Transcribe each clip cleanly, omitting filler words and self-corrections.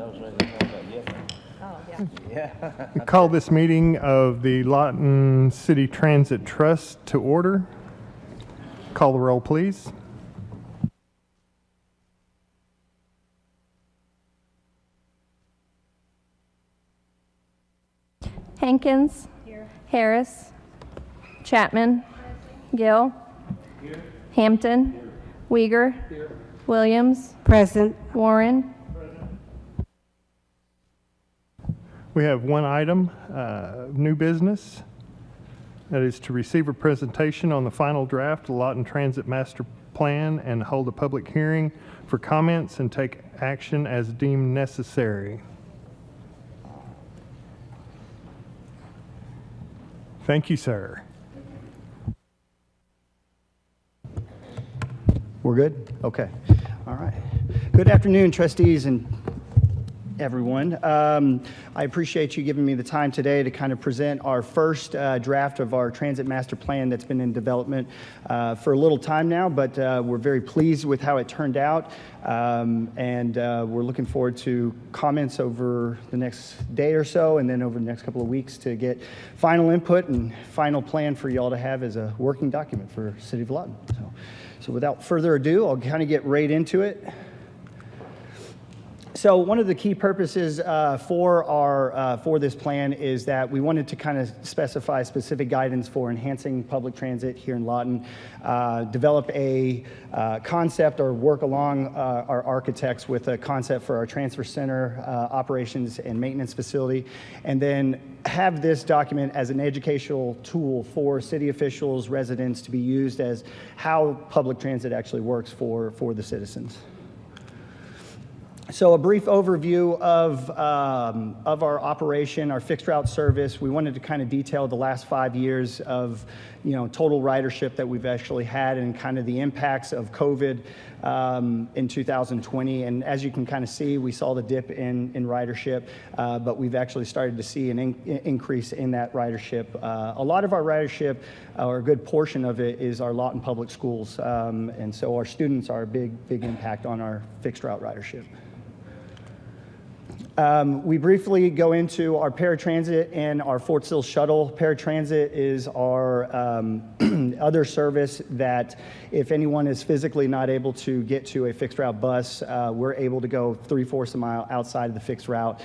Oh, yeah. Call this meeting of the Lawton City Transit Trust to order. Call the roll, please. Hankins. Here. Harris. Chapman. Gill. Here. Hampton. Here. Uyghur. Here. Williams. Present. Warren. We have one item, new business. That is to receive a presentation on the final draft of the Lawton Transit Master Plan and hold a public hearing for comments and take action as deemed necessary. Thank you, sir. We're good? Okay. All right. Good afternoon, trustees and everyone. I appreciate you giving me the time today to kind of present our first draft of our transit master plan that's been in development for a little time now, but we're very pleased with how it turned out, and we're looking forward to comments over the next day or so, and then over the next couple of weeks to get final input and final plan for y'all to have as a working document for City of Lawton. So without further ado, I'll kind of get right into it. So one of the key purposes for this plan is that we wanted to kind of specify specific guidance for enhancing public transit here in Lawton, develop a concept or work along our architects with a concept for our transfer center operations and maintenance facility, and then have this document as an educational tool for city officials, residents to be used as how public transit actually works for the citizens. So a brief overview of our operation, our fixed route service. We wanted to kind of detail the last 5 years of, total ridership that we've actually had and kind of the impacts of COVID in 2020. And as you can kind of see, we saw the dip in ridership, but we've actually started to see an increase in that ridership. A lot of our ridership, or a good portion of it, is our Lawton Public Schools. And so our students are a big impact on our fixed route ridership. We briefly go into our paratransit and our Fort Sill shuttle. Paratransit is our other service that if anyone is physically not able to get to a fixed route bus, we're able to go 3/4 a mile outside of the fixed route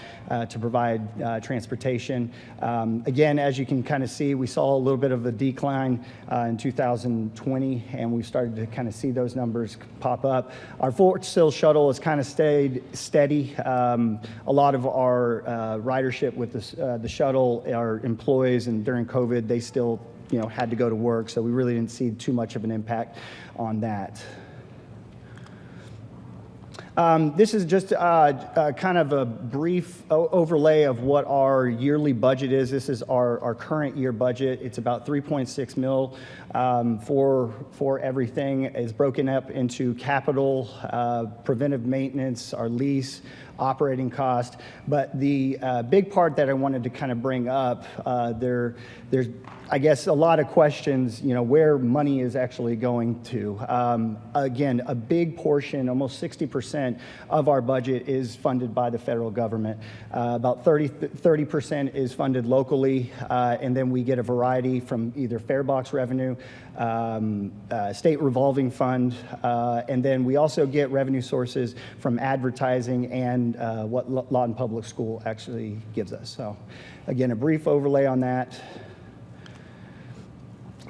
to provide transportation. Again, as you can kind of see, we saw a little bit of a decline in 2020, and we've started to kind of see those numbers pop up. Our Fort Sill shuttle has kind of stayed steady. A lot of our ridership with the shuttle, our employees, and during COVID, they still had to go to work, so we really didn't see too much of an impact on that. This is just kind of a brief overlay of what our yearly budget is. This is our current year budget. It's about 3.6 mil for everything. It's broken up into capital, preventive maintenance, our lease, operating cost. But the big part that I wanted to kind of bring up, there's I guess a lot of questions, where money is actually going to. Again, a big portion, almost 60% of our budget is funded by the federal government. About 30% is funded locally, and then we get a variety from either fare box revenue, state revolving fund, and then we also get revenue sources from advertising and what Lawton Public School actually gives us. So again, a brief overlay on that.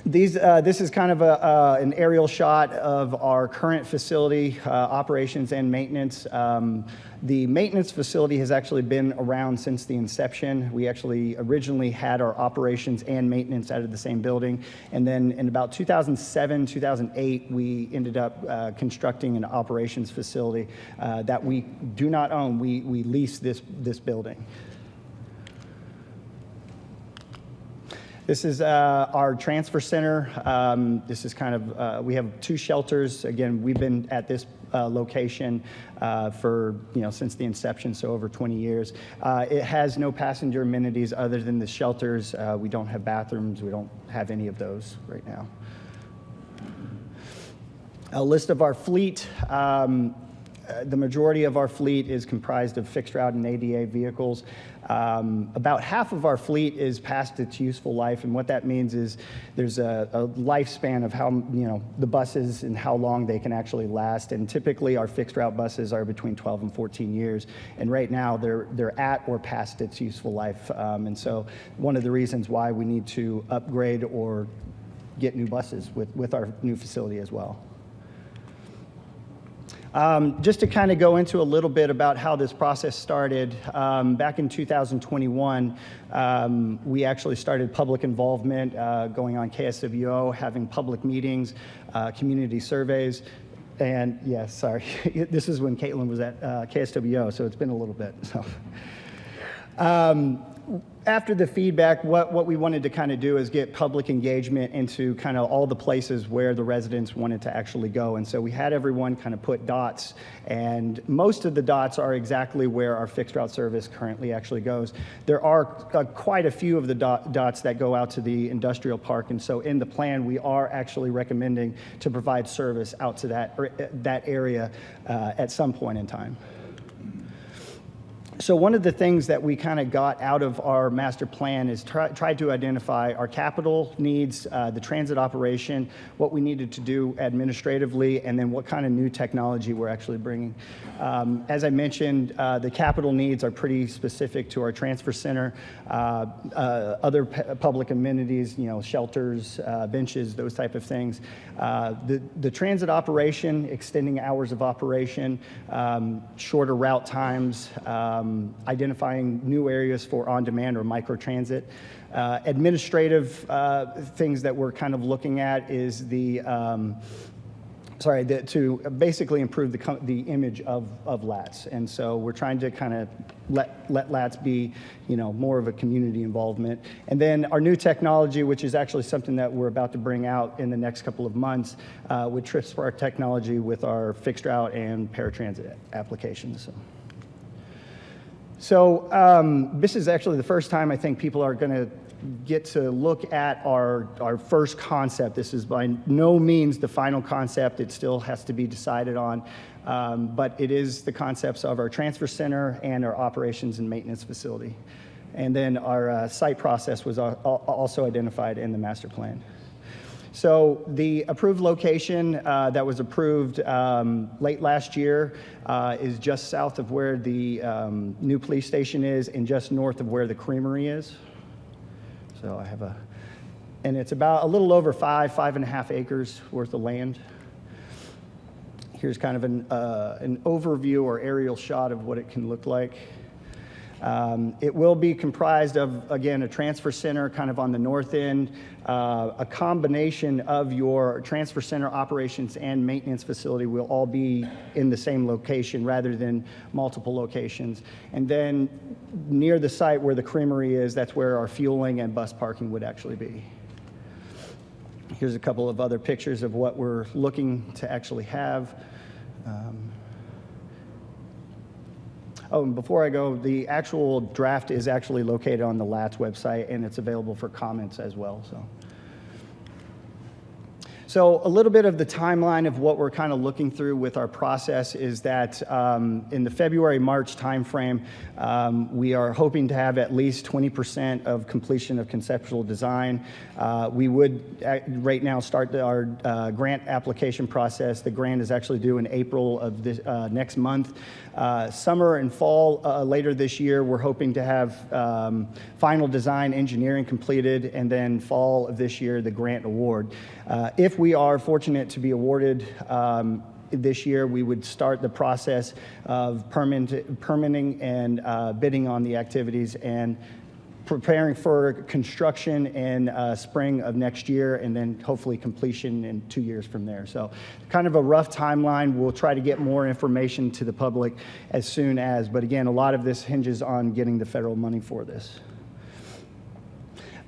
This is kind of an aerial shot of our current facility, operations and maintenance. The maintenance facility has actually been around since the inception. We actually originally had our operations and maintenance out of the same building. And then in about 2007, 2008, we ended up constructing an operations facility that we do not own. We lease this building. This is our transfer center. This is kind of, we have 2 shelters. Again, we've been at this location for, since the inception, so over 20 years. It has no passenger amenities other than the shelters. We don't have bathrooms. We don't have any of those right now. A list of our fleet. The majority of our fleet is comprised of fixed route and ADA vehicles. About half of our fleet is past its useful life, and what that means is there's a lifespan of how, the buses and how long they can actually last. And typically our fixed route buses are between 12 and 14 years, and right now they're at or past its useful life. And so one of the reasons why we need to upgrade or get new buses with our new facility as well. Just to kind of go into a little bit about how this process started, back in 2021, we actually started public involvement, going on KSWO, having public meetings, community surveys, and yes, sorry, this is when Caitlin was at KSWO, so it's been a little bit. So. After the feedback, what we wanted to kind of do is get public engagement into kind of all the places where the residents wanted to actually go. And so we had everyone kind of put dots, and most of the dots are exactly where our fixed route service currently actually goes. There are quite a few of the dots that go out to the industrial park, and so in the plan we are actually recommending to provide service out to that area at some point in time. So one of the things that we kind of got out of our master plan is tried to identify our capital needs, the transit operation, what we needed to do administratively, and then what kind of new technology we're actually bringing. As I mentioned, the capital needs are pretty specific to our transfer center, other public amenities, shelters, benches, those type of things. The transit operation, extending hours of operation, shorter route times, identifying new areas for on-demand or microtransit. Administrative things that we're kind of looking at is to basically improve the image of LATS. And so we're trying to kind of let LATS be, more of a community involvement. And then our new technology, which is actually something that we're about to bring out in the next couple of months, with TripSpark technology with our fixed route and paratransit applications. So this is actually the first time I think people are going to get to look at our first concept. This is by no means the final concept. It still has to be decided on. But it is the concepts of our transfer center and our operations and maintenance facility. And then our site process was also identified in the master plan. So the approved location that was approved late last year is just south of where the new police station is and just north of where the creamery is. So I have and it's about a little over 5.5 acres worth of land. Here's kind of an overview or aerial shot of what it can look like. It will be comprised of, again, a transfer center kind of on the north end, a combination of your transfer center operations and maintenance facility will all be in the same location rather than multiple locations. And then near the site where the creamery is, that's where our fueling and bus parking would actually be. Here's a couple of other pictures of what we're looking to actually have. And before I go, the actual draft is actually located on the LATS website, and it's available for comments as well. So a little bit of the timeline of what we're kind of looking through with our process is that in the February-March timeframe, we are hoping to have at least 20% of completion of conceptual design. We would right now start our grant application process. The grant is actually due in April of this next month. Summer and fall later this year, we're hoping to have final design engineering completed, and then fall of this year, the grant award. If we are fortunate to be awarded this year, we would start the process of permitting and bidding on the activities and preparing for construction in spring of next year, and then hopefully completion in 2 years from there. So kind of a rough timeline. We'll try to get more information to the public as soon as, but again, a lot of this hinges on getting the federal money for this.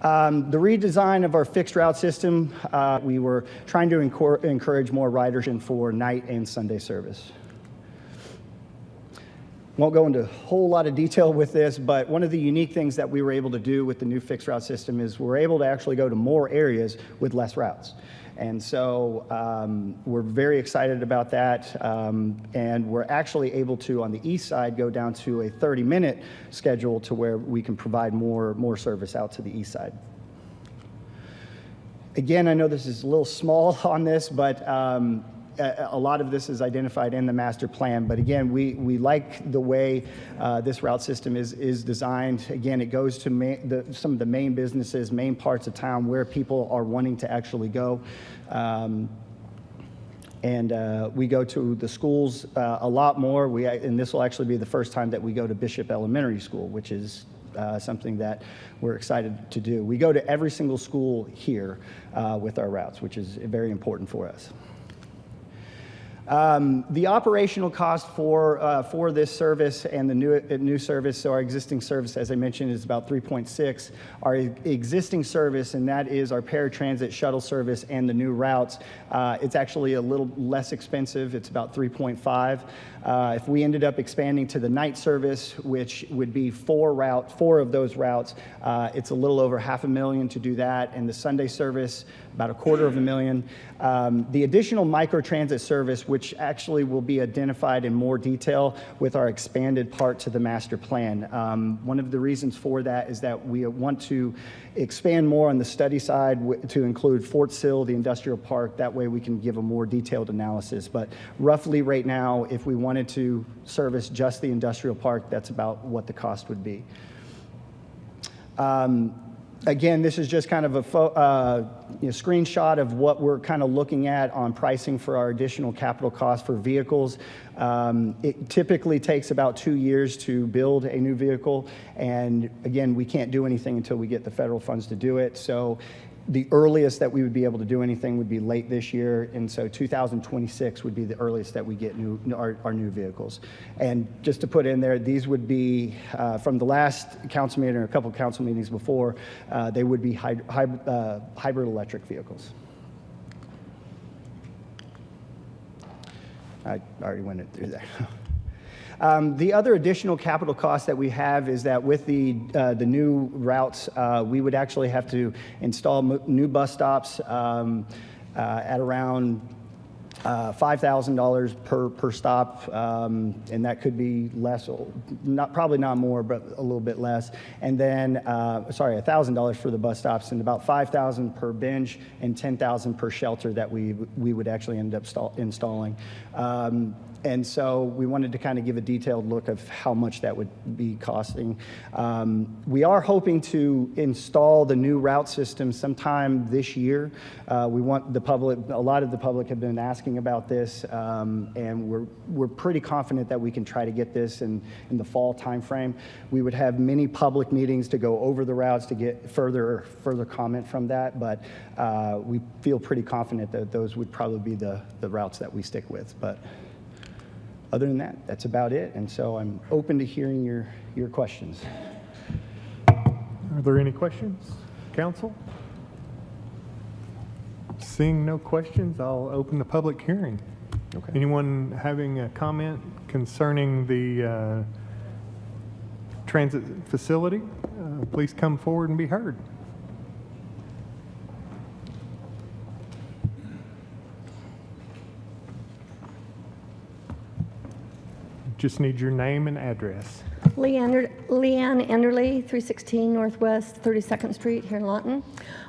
The redesign of our fixed route system, we were trying to encourage more ridership for night and Sunday service. Won't go into a whole lot of detail with this, but one of the unique things that we were able to do with the new fixed route system is we're able to actually go to more areas with less routes. And so we're very excited about that. And we're actually able to, on the east side, go down to a 30-minute schedule to where we can provide more service out to the east side. Again, I know this is a little small on this, but a lot of this is identified in the master plan. But again, we like the way this route system is designed. Again, it goes to some of the main businesses, main parts of town where people are wanting to actually go. And we go to the schools a lot more. And this will actually be the first time that we go to Bishop Elementary School, which is something that we're excited to do. We go to every single school here with our routes, which is very important for us. The operational cost for this service and the new service, so our existing service, as I mentioned, is about 3.6. Our existing service, and that is our paratransit shuttle service and the new routes, it's actually a little less expensive. It's about 3.5. If we ended up expanding to the night service, which would be four of those routes, it's a little over $500,000 to do that, and the Sunday service, about $250,000. The additional microtransit service, which actually will be identified in more detail with our expanded part to the master plan. One of the reasons for that is that we want to expand more on the study side to include Fort Sill, the industrial park. That way we can give a more detailed analysis. But roughly right now, if we wanted to service just the industrial park, that's about what the cost would be. Again, this is just kind of a screenshot of what we're kind of looking at on pricing for our additional capital costs for vehicles. It typically takes about 2 years to build a new vehicle, and again, we can't do anything until we get the federal funds to do it. So the earliest that we would be able to do anything would be late this year, and so 2026 would be the earliest that we get our new vehicles. And just to put in there, these would be, from the last council meeting or a couple of council meetings before, they would be hybrid electric vehicles. I already went through that. The other additional capital cost that we have is that with the new routes, we would actually have to install new bus stops at around $5,000 per stop, and that could be less, probably not more, but a little bit less. And then, $1,000 for the bus stops, and about $5,000 per bench and $10,000 per shelter that we would actually end up installing. And so we wanted to kind of give a detailed look of how much that would be costing. We are hoping to install the new route system sometime this year. We want the public, a lot of the public have been asking about this, and we're pretty confident that we can try to get this in the fall timeframe. We would have many public meetings to go over the routes to get further comment from that, but we feel pretty confident that those would probably be the routes that we stick with. But other than that, that's about it, and so I'm open to hearing your questions. Are there any questions, council? Seeing no questions, I'll open the public hearing. Okay. Anyone having a comment concerning the transit facility, please come forward and be heard. Just need your name and address. Leanne Enderly, 316 Northwest 32nd Street here in Lawton.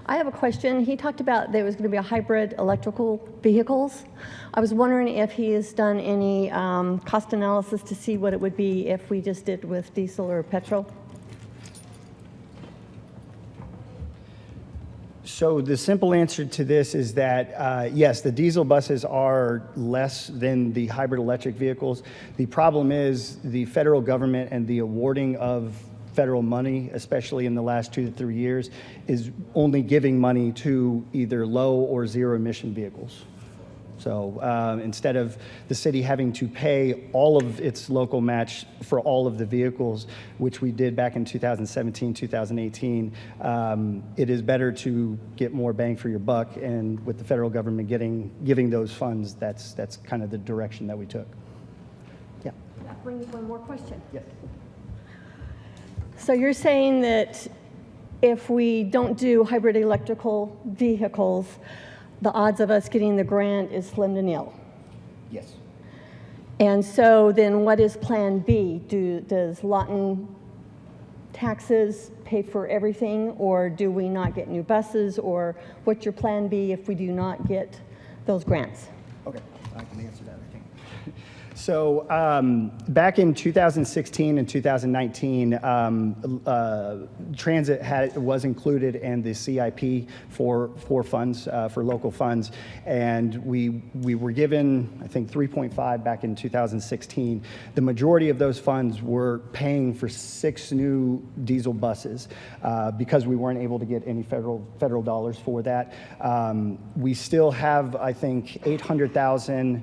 I have a question. He talked about there was going to be a hybrid electrical vehicles. I was wondering if he has done any cost analysis to see what it would be if we just did with diesel or petrol. So the simple answer to this is that, yes, the diesel buses are less than the hybrid electric vehicles. The problem is the federal government and the awarding of federal money, especially in the last 2 to 3 years, is only giving money to either low or zero emission vehicles. So instead of the city having to pay all of its local match for all of the vehicles, which we did back in 2017, 2018, it is better to get more bang for your buck. And with the federal government giving those funds, that's kind of the direction that we took. Yeah. That brings one more question. Yes. So you're saying that if we don't do hybrid electrical vehicles, the odds of us getting the grant is slim to nil? Yes. And so then what is Plan B? Does Lawton taxes pay for everything, or do we not get new buses, or what's your Plan B if we do not get those grants? Okay, I can answer that, I think. So back in 2016 and 2019, transit was included in the CIP for funds, for local funds, and we were given, I think, 3.5 back in 2016. The majority of those funds were paying for 6 new diesel buses because we weren't able to get any federal dollars for that. We still have, I think, 800,000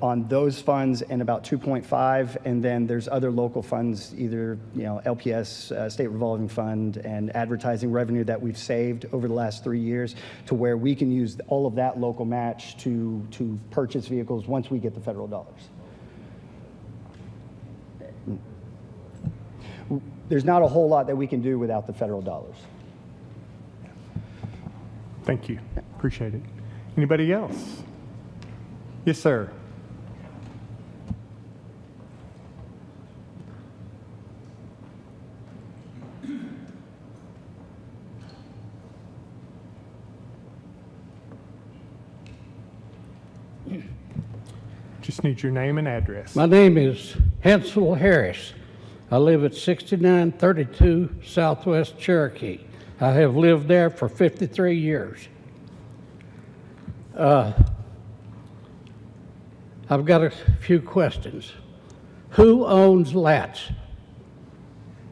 on those funds and about 2.5, and then there's other local funds, either LPS, State Revolving Fund, and advertising revenue that we've saved over the last 3 years, to where we can use all of that local match to purchase vehicles once we get the federal dollars. There's not a whole lot that we can do without the federal dollars. Thank you. Appreciate it. Anybody else? Yes, sir. Just need your name and address. My name is Hensel Harris. I live at 6932 Southwest Cherokee. I have lived there for 53 years. I've got a few questions. Who owns LATS,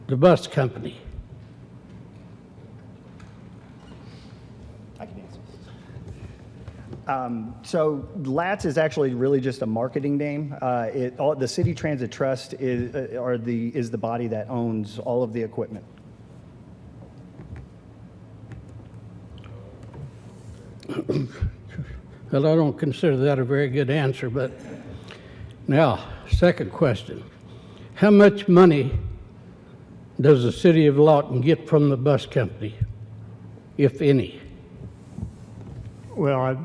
the bus company? I can answer. So LATS is actually really just a marketing name. The City Transit Trust is the body that owns all of the equipment. Well, I don't consider that a very good answer, but now, second question. How much money does the city of Lawton get from the bus company, if any? Well,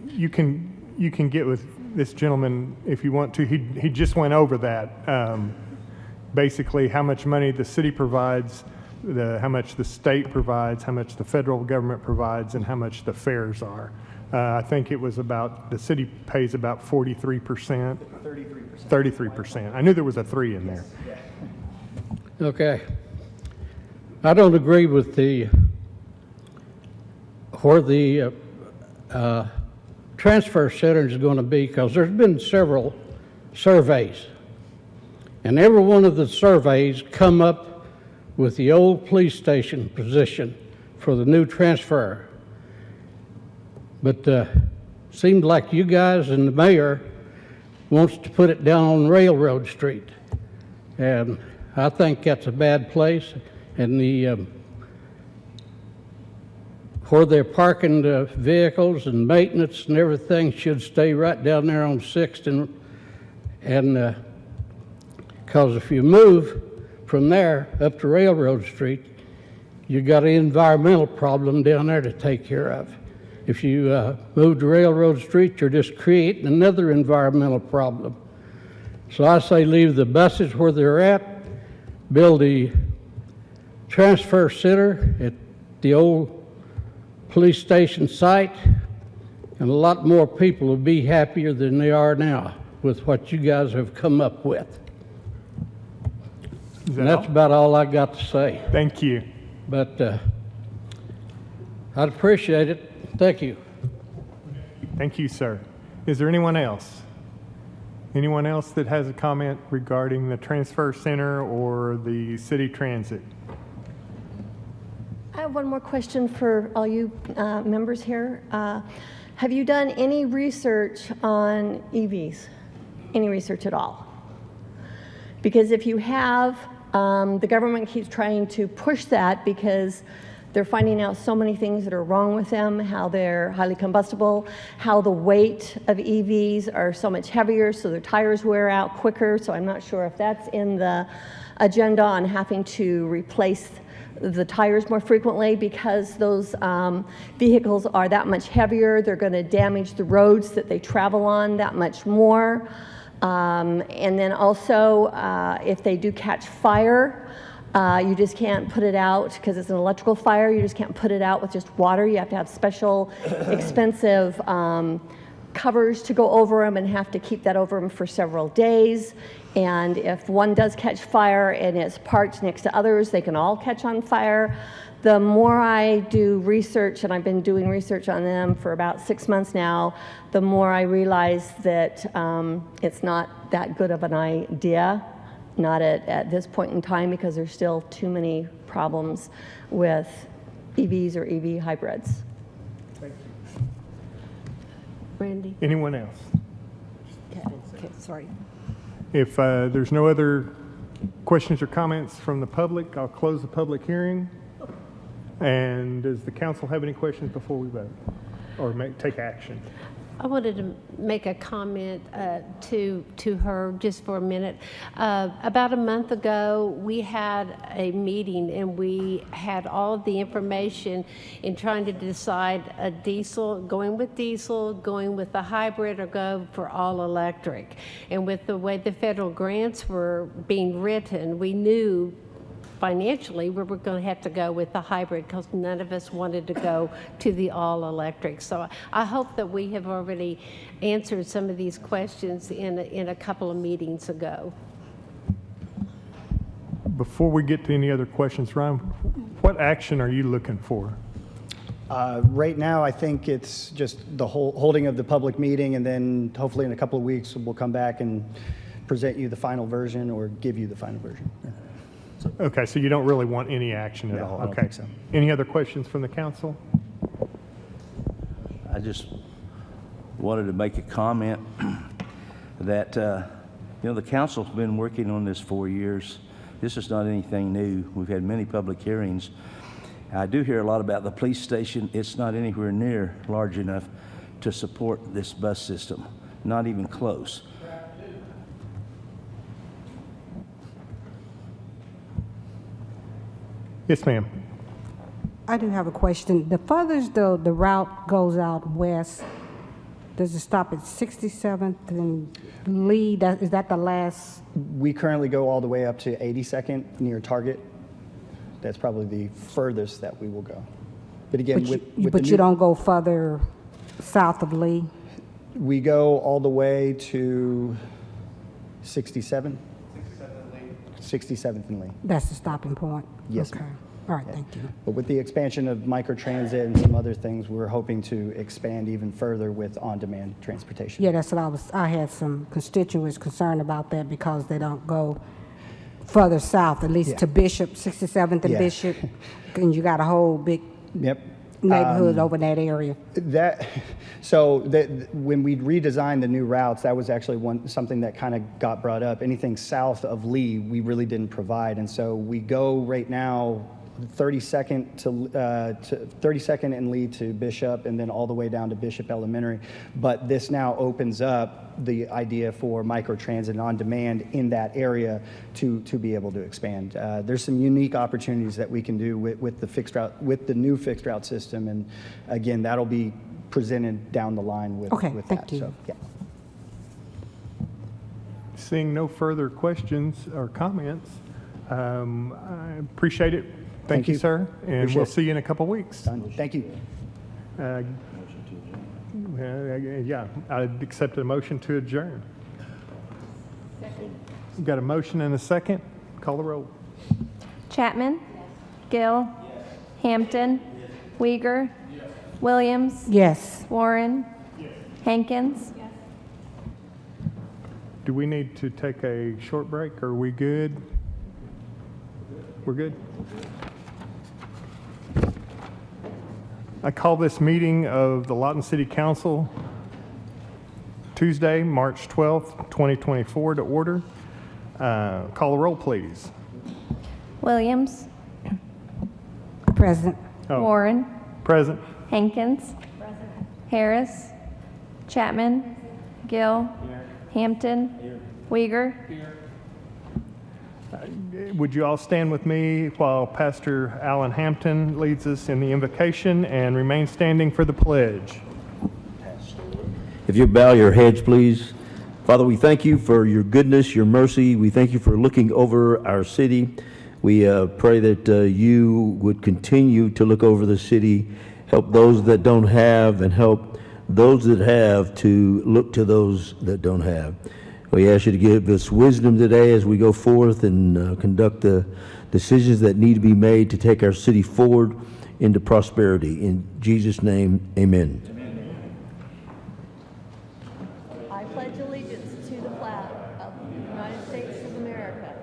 you can get with this gentleman if you want to. He just went over that. Basically, how much money the city provides, how much the state provides, how much the federal government provides, and how much the fares are. I think it was the city pays about 43%. 33%. 33%. I knew there was a 3 in there. Okay. I don't agree with where the transfer center is going to be, because there's been several surveys, and every one of the surveys come up with the old police station position for the new transfer. But seemed like you guys and the mayor wants to put it down on Railroad Street, and I think that's a bad place, and where they're parking the vehicles and maintenance and everything should stay right down there on 6th, and because if you move from there up to Railroad Street, you got an environmental problem down there to take care of. If you move to Railroad Street, you're just creating another environmental problem. So I say leave the buses where they're at, build a transfer center at the old police station site, and a lot more people will be happier than they are now with what you guys have come up with. And that's about all I got to say. Thank you. But I'd appreciate it. Thank you. Thank you, sir. Is there anyone else? Anyone else that has a comment regarding the transfer center or the city transit? I have one more question for all you members here. Have you done any research on EVs? Any research at all? Because if you have, the government keeps trying to push that because They're finding out so many things that are wrong with them, how they're highly combustible, how the weight of EVs are so much heavier, so their tires wear out quicker. So I'm not sure if that's in the agenda on having to replace the tires more frequently because those vehicles are that much heavier. They're going to damage the roads that they travel on that much more. And then also, if they do catch fire, you just can't put it out because it's an electrical fire. You just can't put it out with just water. You have to have special, expensive covers to go over them and have to keep that over them for several days. And if one does catch fire and it's parked next to others, they can all catch on fire. The more I do research, and I've been doing research on them for about 6 months now, the more I realize that it's not that good of an idea, not at this point in time, because there's still too many problems with EVs or EV hybrids. Randy? Anyone else? Okay, sorry. If there's no other questions or comments from the public, I'll close the public hearing. And does the council have any questions before we vote or take action? I wanted to make a comment to her just for a minute. About a month ago, we had a meeting and we had all of the information in trying to decide a diesel, going with the hybrid, or go for all electric. And with the way the federal grants were being written, we knew financially we were going to have to go with the hybrid because none of us wanted to go to the all-electric. So I hope that we have already answered some of these questions in a couple of meetings ago. Before we get to any other questions, Ryan, what action are you looking for? Right now, I think it's just the holding of the public meeting, and then hopefully in a couple of weeks, we'll come back and present you the final version or give you the final version. Okay, so you don't really want any action at No, all? I don't Okay. think so. Any other questions from the council? I just wanted to make a comment that, the council's been working on this 4 years. This is not anything new. We've had many public hearings. I do hear a lot about the police station. It's not anywhere near large enough to support this bus system, not even close. Yes, ma'am. I do have a question. The furthest the route goes out west, does it stop at 67th and Lee? Is that the last? We currently go all the way up to 82nd near Target. That's probably the furthest that we will go. But again, But you don't go further south of Lee? We go all the way to 67? 67th and Lee. That's the stopping point? Yes, Okay. ma'am. All right, thank you. But with the expansion of microtransit and some other things, we're hoping to expand even further with on-demand transportation. Yeah, that's what I had some constituents concerned about that because they don't go further south, at least Yeah. to Bishop, 67th and Yeah. Bishop, and you got a whole big Yep. neighborhood over in that area. When we redesigned the new routes, that was actually something that kind of got brought up. Anything south of Lee, we really didn't provide, and so we go right now 32nd to 32nd and Lee to Bishop, and then all the way down to Bishop Elementary. But this now opens up the idea for microtransit on demand in that area to be able to expand. There's some unique opportunities that we can do with the fixed route, with the new fixed route system, and again, that'll be presented down the line with Okay, with thank that. you. So, yeah. Seeing no further questions or comments, I appreciate it. Thank you, you. sir. And Appreciate we'll it. see you in a couple weeks. Done. Thank you. Yeah, I'd accept a motion to adjourn. We've got a motion and a second. Call the roll. Chapman? Gill? Hampton? Uyghur? Williams? Yes. Warren? Hankins? Do we need to take a short break? Are we good? We're good? I call this meeting of the Lawton City Council Tuesday, March 12th, 2024 to order. Call the roll, please. Williams? Present. Oh. Warren, Present. Hankins, Harris, Chapman, Gill, Hampton, Uyghur. Would you all stand with me while Pastor Alan Hampton leads us in the invocation and remain standing for the pledge? If you bow your heads, please. Father, we thank you for your goodness, your mercy. We thank you for looking over our city. We pray that you would continue to look over the city, help those that don't have, and help those that have to look to those that don't have. We ask you to give us wisdom today as we go forth and conduct the decisions that need to be made to take our city forward into prosperity. In Jesus' name, amen. I pledge allegiance to the flag of the United States of America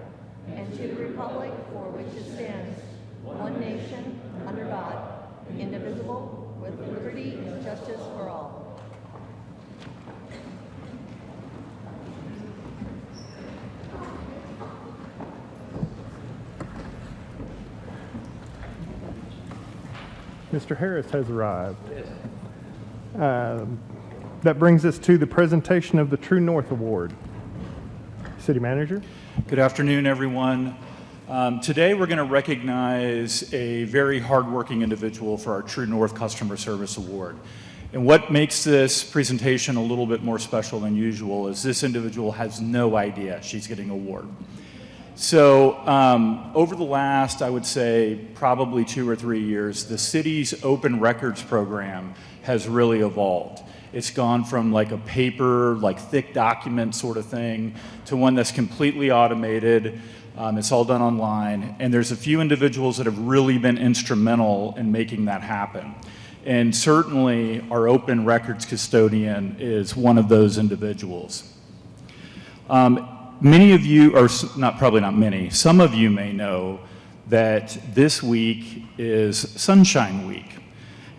and to the republic for which it stands, one nation, under God, indivisible, with liberty and justice for all. Mr. Harris has arrived. That brings us to the presentation of the True North Award. City Manager? Good afternoon, everyone. Today we're going to recognize a very hardworking individual for our True North Customer Service Award. And what makes this presentation a little bit more special than usual is this individual has no idea she's getting an award. So over the last, I would say, probably 2 or 3 years, the city's open records program has really evolved. It's gone from like a paper, like thick document sort of thing to one that's completely automated. It's all done online. And there's a few individuals that have really been instrumental in making that happen. And certainly our open records custodian is one of those individuals. Many of you, or probably not many, some of you may know that this week is Sunshine Week.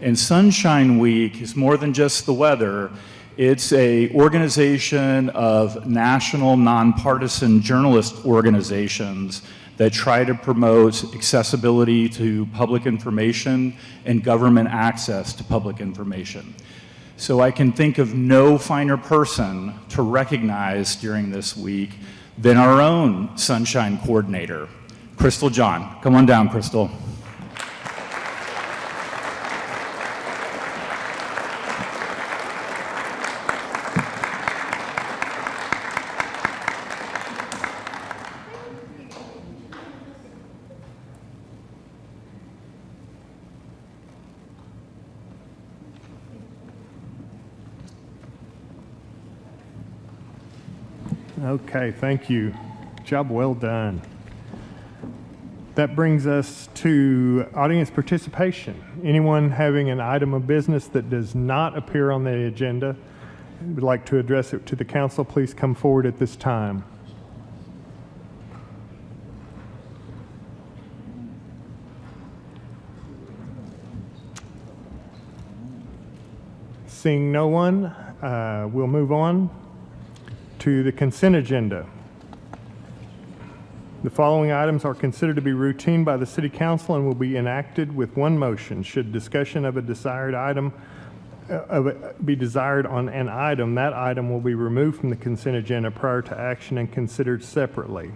And Sunshine Week is more than just the weather. It's an organization of national nonpartisan journalist organizations that try to promote accessibility to public information and government access to public information. So I can think of no finer person to recognize during this week than our own Sunshine Coordinator, Crystal John. Come on down, Crystal. Okay, thank you. Job well done. That brings us to audience participation. Anyone having an item of business that does not appear on the agenda and would like to address it to the council, please come forward at this time. Seeing no one, we'll move on to the consent agenda. The following items are considered to be routine by the City Council and will be enacted with one motion. Should discussion of a desired item be desired on an item, that item will be removed from the consent agenda prior to action and considered separately.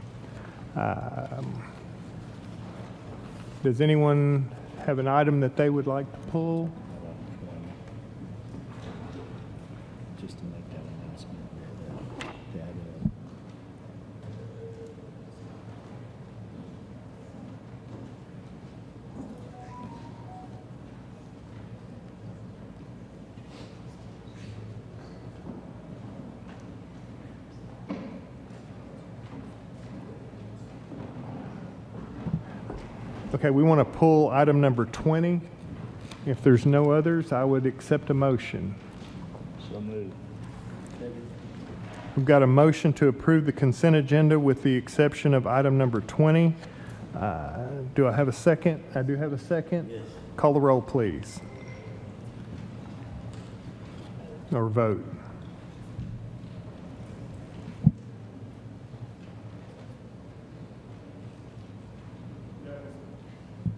Does anyone have an item that they would like to pull? Just to make that announcement that Okay, we want to pull item number 20. If there's no others, I would accept a motion. so moved. We've got a motion to approve the consent agenda with the exception of item number 20. Do I have a second? I do have a second. Yes. Call the roll, please. Or vote.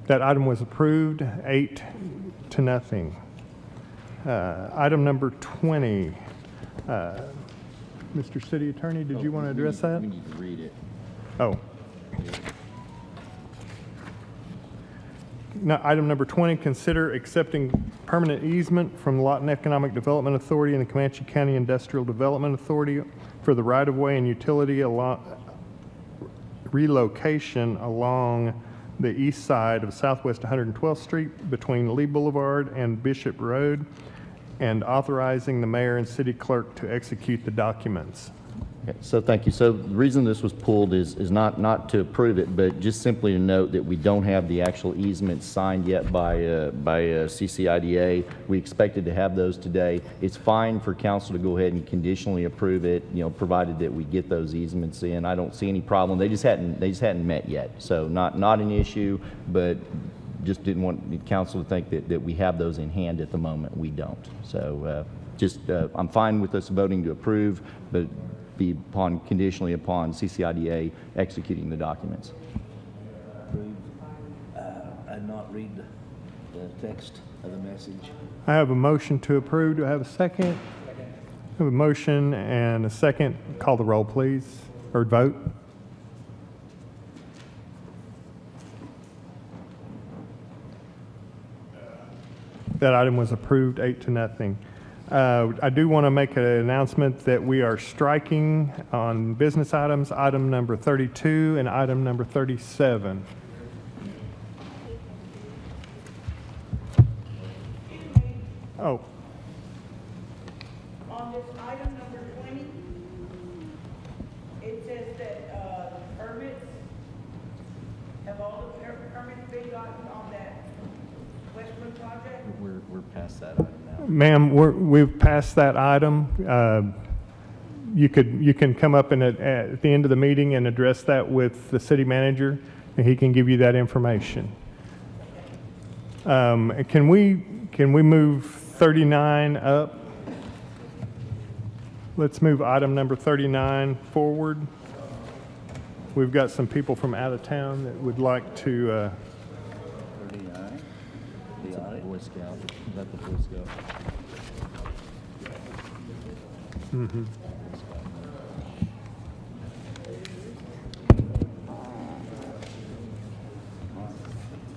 That item was approved, 8-0. Item number 20. Mr. City Attorney, did you want to address that? We need to read it. Oh. No, item number 20, consider accepting permanent easement from the Lawton Economic Development Authority and the Comanche County Industrial Development Authority for the right-of-way and utility relocation along the east side of Southwest 112th Street between Lee Boulevard and Bishop Road, and authorizing the mayor and city clerk to execute the documents. Okay, so thank you. So the reason this was pulled is not to approve it, but just simply to note that we don't have the actual easements signed yet by CCIDA. We expected to have those today. It's fine for council to go ahead and conditionally approve it, provided that we get those easements in. I don't see any problem. They just hadn't met yet. So not an issue, but just didn't want the council to think that we have those in hand at the moment. We don't. So I'm fine with us voting to approve, but be conditionally upon CCIDA executing the documents. And not read the text of the message. I have a motion to approve. Do I have a second? I have a motion and a second. Call the roll, please, or vote. That item was approved, 8-0. I do want to make an announcement that we are striking on business items, item number 32 and item number 37. Oh. On this item number 20, it says that permits, have all the permits been gotten on that Westwood project? We're past that item now. Ma'am, we've passed that item. You can come up at the end of the meeting and address that with the city manager, and he can give you that information. Can we move 39 up? Let's move item number 39 forward. We've got some people from out of town that would like to. 39. The audit. Boy Scout. Is that the Boy Scout? Mm-hmm.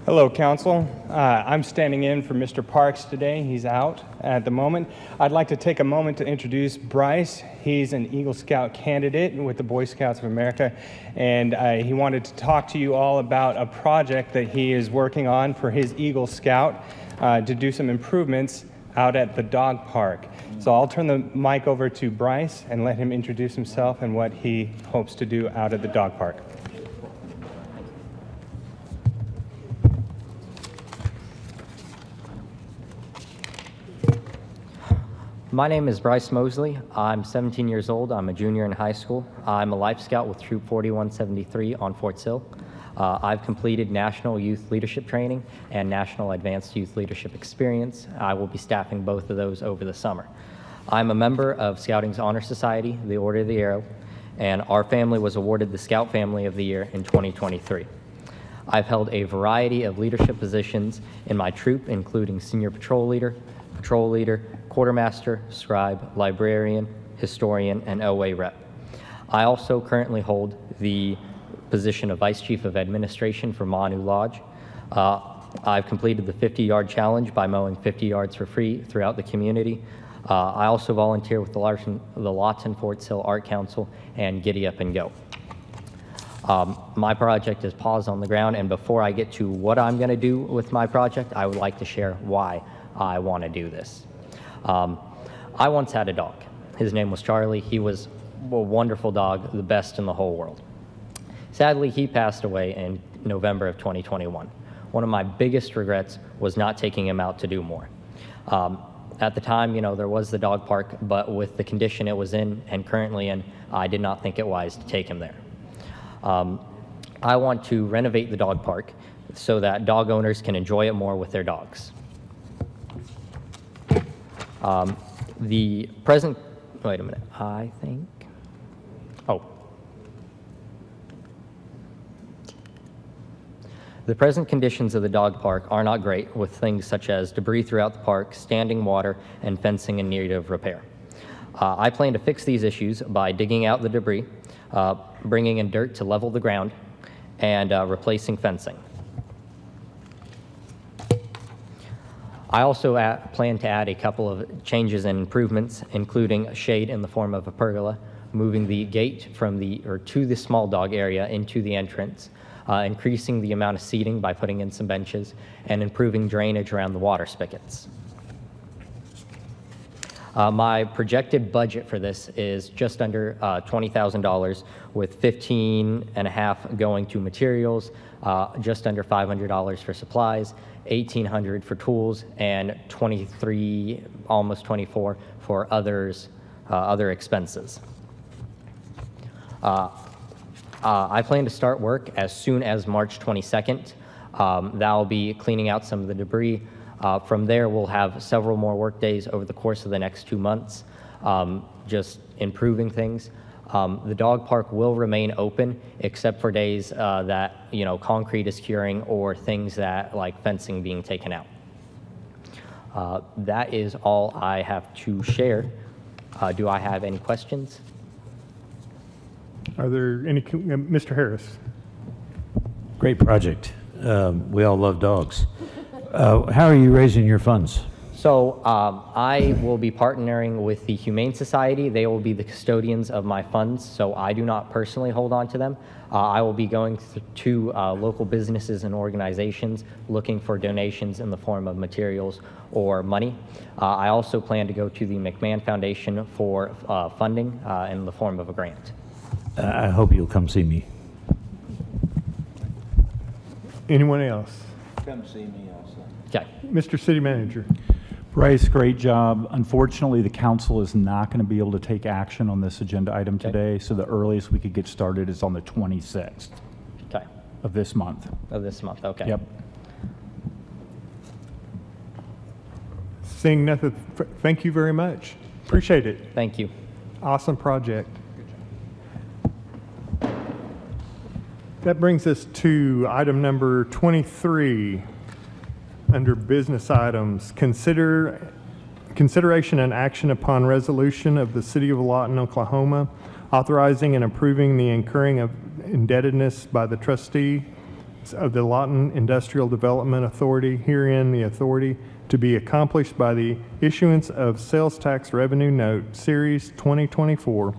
Hello, Council. I'm standing in for Mr. Parks today. He's out at the moment. I'd like to take a moment to introduce Bryce. He's an Eagle Scout candidate with the Boy Scouts of America, and he wanted to talk to you all about a project that he is working on for his Eagle Scout to do some improvements out at the dog park. So I'll turn the mic over to Bryce and let him introduce himself and what he hopes to do out at the dog park. My name is Bryce Mosley. I'm 17 years old. I'm a junior in high school. I'm a Life Scout with Troop 4173 on Fort Sill. I've completed National Youth Leadership Training and National Advanced Youth Leadership Experience. I will be staffing both of those over the summer. I'm a member of Scouting's Honor Society, the Order of the Arrow, and our family was awarded the Scout Family of the Year in 2023. I've held a variety of leadership positions in my troop, including Senior Patrol Leader, Quartermaster, Scribe, Librarian, Historian, and OA Rep. I also currently hold the position of Vice Chief of Administration for Manu Lodge. I've completed the 50-yard challenge by mowing 50 yards for free throughout the community. I also volunteer with the Lawton Fort Sill Art Council and Giddy Up and Go. My project is Paws on the Ground, and before I get to what I'm going to do with my project, I would like to share why I want to do this. I once had a dog. His name was Charlie. He was a wonderful dog, the best in the whole world. Sadly, he passed away in November of 2021. One of my biggest regrets was not taking him out to do more. At the time, there was the dog park, but with the condition it was in and currently in, I did not think it wise to take him there. I want to renovate the dog park so that dog owners can enjoy it more with their dogs. The present, wait a minute, I think, The present conditions of the dog park are not great, with things such as debris throughout the park, standing water, and fencing in need of repair. I plan to fix these issues by digging out the debris, bringing in dirt to level the ground, and replacing fencing. I also plan to add a couple of changes and improvements, including a shade in the form of a pergola, moving the gate from to the small dog area into the entrance, increasing the amount of seating by putting in some benches, and improving drainage around the water spigots. My projected budget for this is just under $20,000, with $15.5 going to materials, just under $500 for supplies, $1,800 for tools, and $23, almost $24 for other expenses. I plan to start work as soon as March 22nd. That'll be cleaning out some of the debris. From there, we'll have several more work days over the course of the next 2 months, just improving things. The dog park will remain open except for days that, concrete is curing or things that like fencing being taken out. That is all I have to share. Do I have any questions? Are there any, Mr. Harris? Great project. We all love dogs. How are you raising your funds? So I will be partnering with the Humane Society. They will be the custodians of my funds, so I do not personally hold on to them. I will be going to local businesses and organizations looking for donations in the form of materials or money. I also plan to go to the McMahon Foundation for funding in the form of a grant. I hope you'll come see me. Anyone else? Come see me also. Okay. Mr. City Manager. Bryce, great job. Unfortunately, the council is not going to be able to take action on this agenda item today, so the earliest we could get started is on the 26th of this month. Of this month, okay. Yep. Seeing nothing, thank you very much. Appreciate it. Thank you. Awesome project. That brings us to item number 23. Under business items, consideration and action upon resolution of the City of Lawton, Oklahoma, authorizing and approving the incurring of indebtedness by the trustee of the Lawton Industrial Development Authority, herein the authority to be accomplished by the issuance of sales tax revenue note series 2024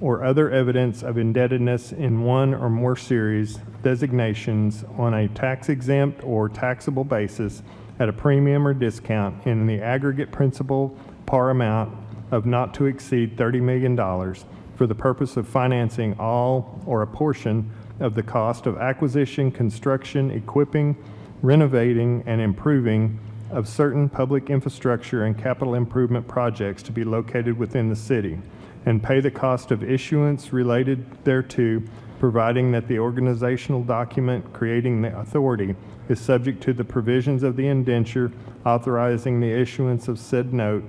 or other evidence of indebtedness in one or more series designations on a tax-exempt or taxable basis at a premium or discount in the aggregate principal par amount of not to exceed $30 million for the purpose of financing all or a portion of the cost of acquisition, construction, equipping, renovating, and improving of certain public infrastructure and capital improvement projects to be located within the city, and pay the cost of issuance related thereto, providing that the organizational document creating the authority is subject to the provisions of the indenture authorizing the issuance of said note,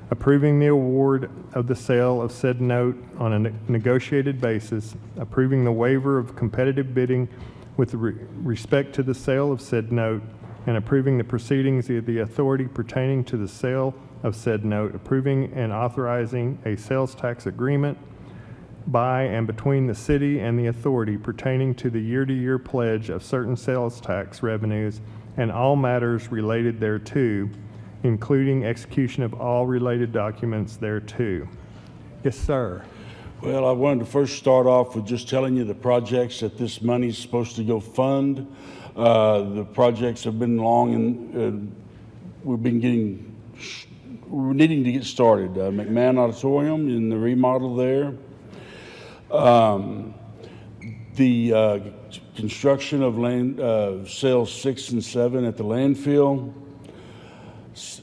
approving the award of the sale of said note on a negotiated basis, approving the waiver of competitive bidding with respect to the sale of said note, and approving the proceedings of the authority pertaining to the sale of said note, approving and authorizing a sales tax agreement by and between the city and the authority pertaining to the year-to-year pledge of certain sales tax revenues and all matters related thereto, including execution of all related documents thereto. Yes, sir. Well, I wanted to first start off with just telling you the projects that this money is supposed to go fund. The projects have been long and we're needing to get started. McMahon Auditorium in the remodel there. The construction of cells 6 and 7 at the landfill.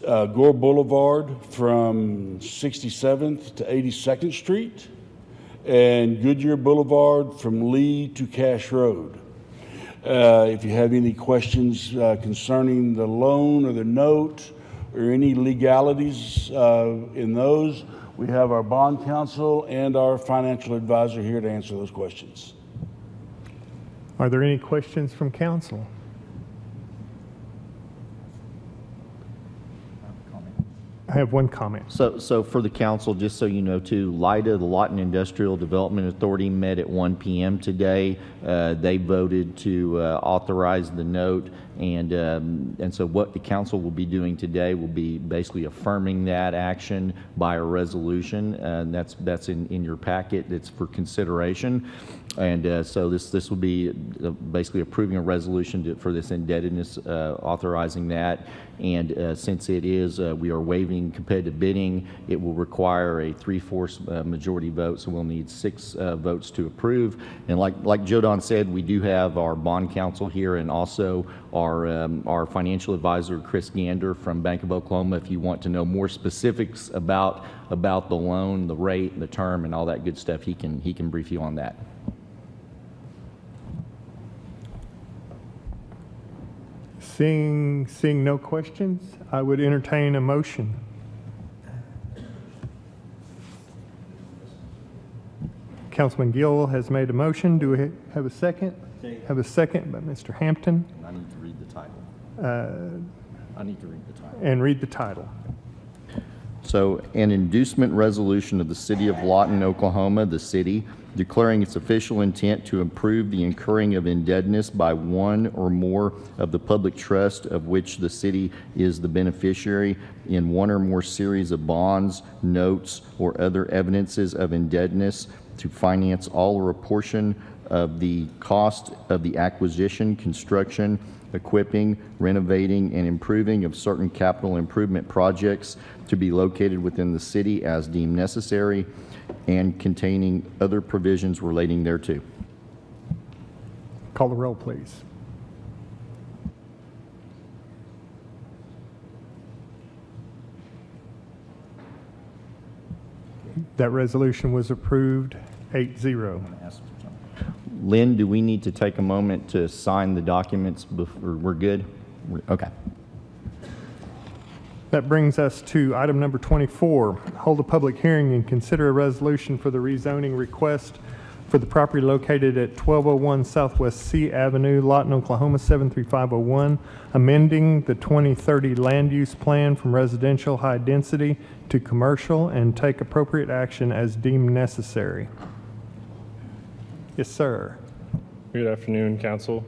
Gore Boulevard from 67th to 82nd Street. And Goodyear Boulevard from Lee to Cash Road. If you have any questions concerning the loan or the note or any legalities in those, we have our bond counsel and our financial advisor here to answer those questions. Are there any questions from council? I have one comment. So for the council, just so you know too, LIDA, the Lawton Industrial Development Authority, met at 1 p.m. today. They voted to authorize the note, and so what the council will be doing today will be basically affirming that action by a resolution, and that's in your packet. It's for consideration. And so this will be basically approving a resolution for this indebtedness, authorizing that. And since it is, we are waiving competitive bidding, it will require a 3/4 majority vote, so we'll need 6 votes to approve. And like Joe Don said, we do have our bond counsel here and also our financial advisor, Chris Gander from Bank of Oklahoma. If you want to know more specifics about the loan, the rate, the term, and all that good stuff, he can brief you on that. Seeing no questions, I would entertain a motion. Councilman Gill has made a motion. Do we have a second? Have a second by Mr. Hampton. I need to read the title. I need to read the title. And read the title. So, an inducement resolution of the City of Lawton, Oklahoma, the city, declaring its official intent to improve the incurring of indebtedness by one or more of the public trust of which the city is the beneficiary in one or more series of bonds, notes, or other evidences of indebtedness to finance all or a portion of the cost of the acquisition, construction, equipping, renovating, and improving of certain capital improvement projects to be located within the city as deemed necessary, and containing other provisions relating thereto. Call the roll, please. That resolution was approved 8-0. Lynn, do we need to take a moment to sign the documents before we're good? Okay. That brings us to item number 24, hold a public hearing and consider a resolution for the rezoning request for the property located at 1201 Southwest C Avenue, Lawton, Oklahoma 73501, amending the 2030 land use plan from residential high density to commercial and take appropriate action as deemed necessary. Yes, sir. Good afternoon, Council.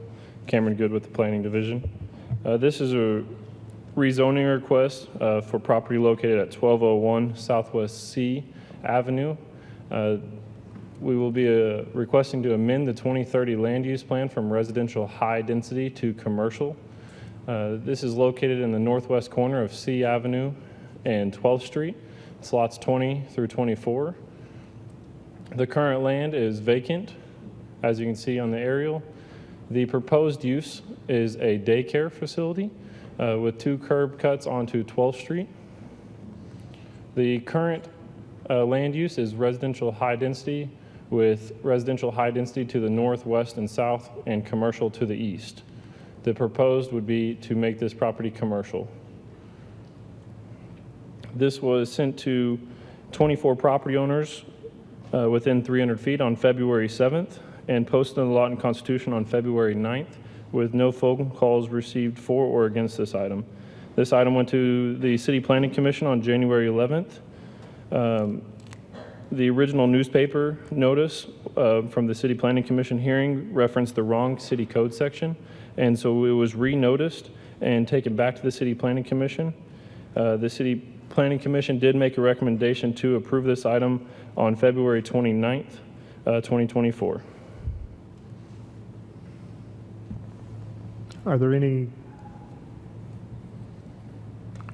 Cameron Good with the Planning Division. This is a rezoning request for property located at 1201 Southwest C Avenue. We will be requesting to amend the 2030 land use plan from residential high density to commercial. This is located in the northwest corner of C Avenue and 12th Street. It's lots 20 through 24. The current land is vacant, as you can see on the aerial. The proposed use is a daycare facility with 2 curb cuts onto 12th Street. The current land use is residential high density, with residential high density to the northwest and south and commercial to the east. The proposed would be to make this property commercial. This was sent to 24 property owners within 300 feet on February 7th and posted in the Lawton Constitution on February 9th, with no phone calls received for or against this item. This item went to the City Planning Commission on January 11th. The original newspaper notice from the City Planning Commission hearing referenced the wrong city code section, and so it was re-noticed and taken back to the City Planning Commission. The City Planning Commission did make a recommendation to approve this item on February 29th, 2024. Are there any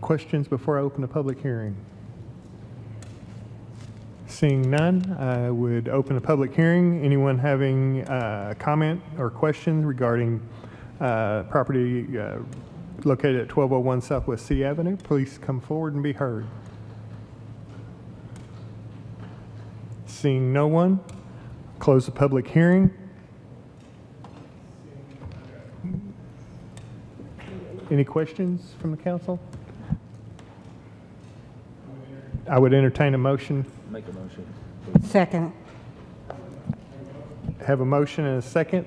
questions before I open the public hearing? Seeing none, I would open a public hearing. Anyone having a comment or questions regarding property located at 1201 Southwest C Avenue, please come forward and be heard. Seeing no one, close the public hearing. Any questions from the council? I would entertain a motion. Make a motion. Second. Have a motion and a second.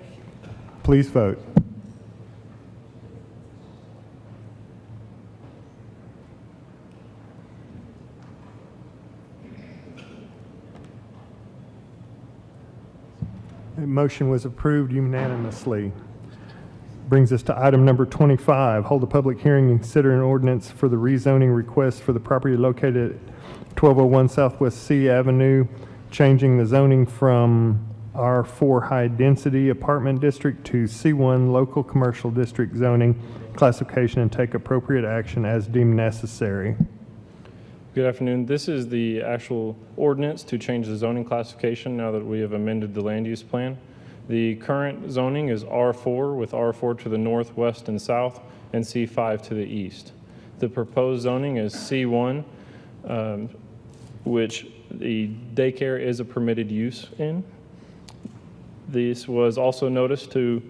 Please vote. Motion was approved unanimously. Brings us to item number 25, hold a public hearing and consider an ordinance for the rezoning request for the property located at 1201 Southwest C Avenue, changing the zoning from R4 High Density Apartment District to C1 Local Commercial District zoning classification and take appropriate action as deemed necessary. Good afternoon. This is the actual ordinance to change the zoning classification now that we have amended the land use plan. The current zoning is R4 with R4 to the north, west, and south, and C5 to the east. The proposed zoning is C1, which the daycare is a permitted use in. This was also noticed to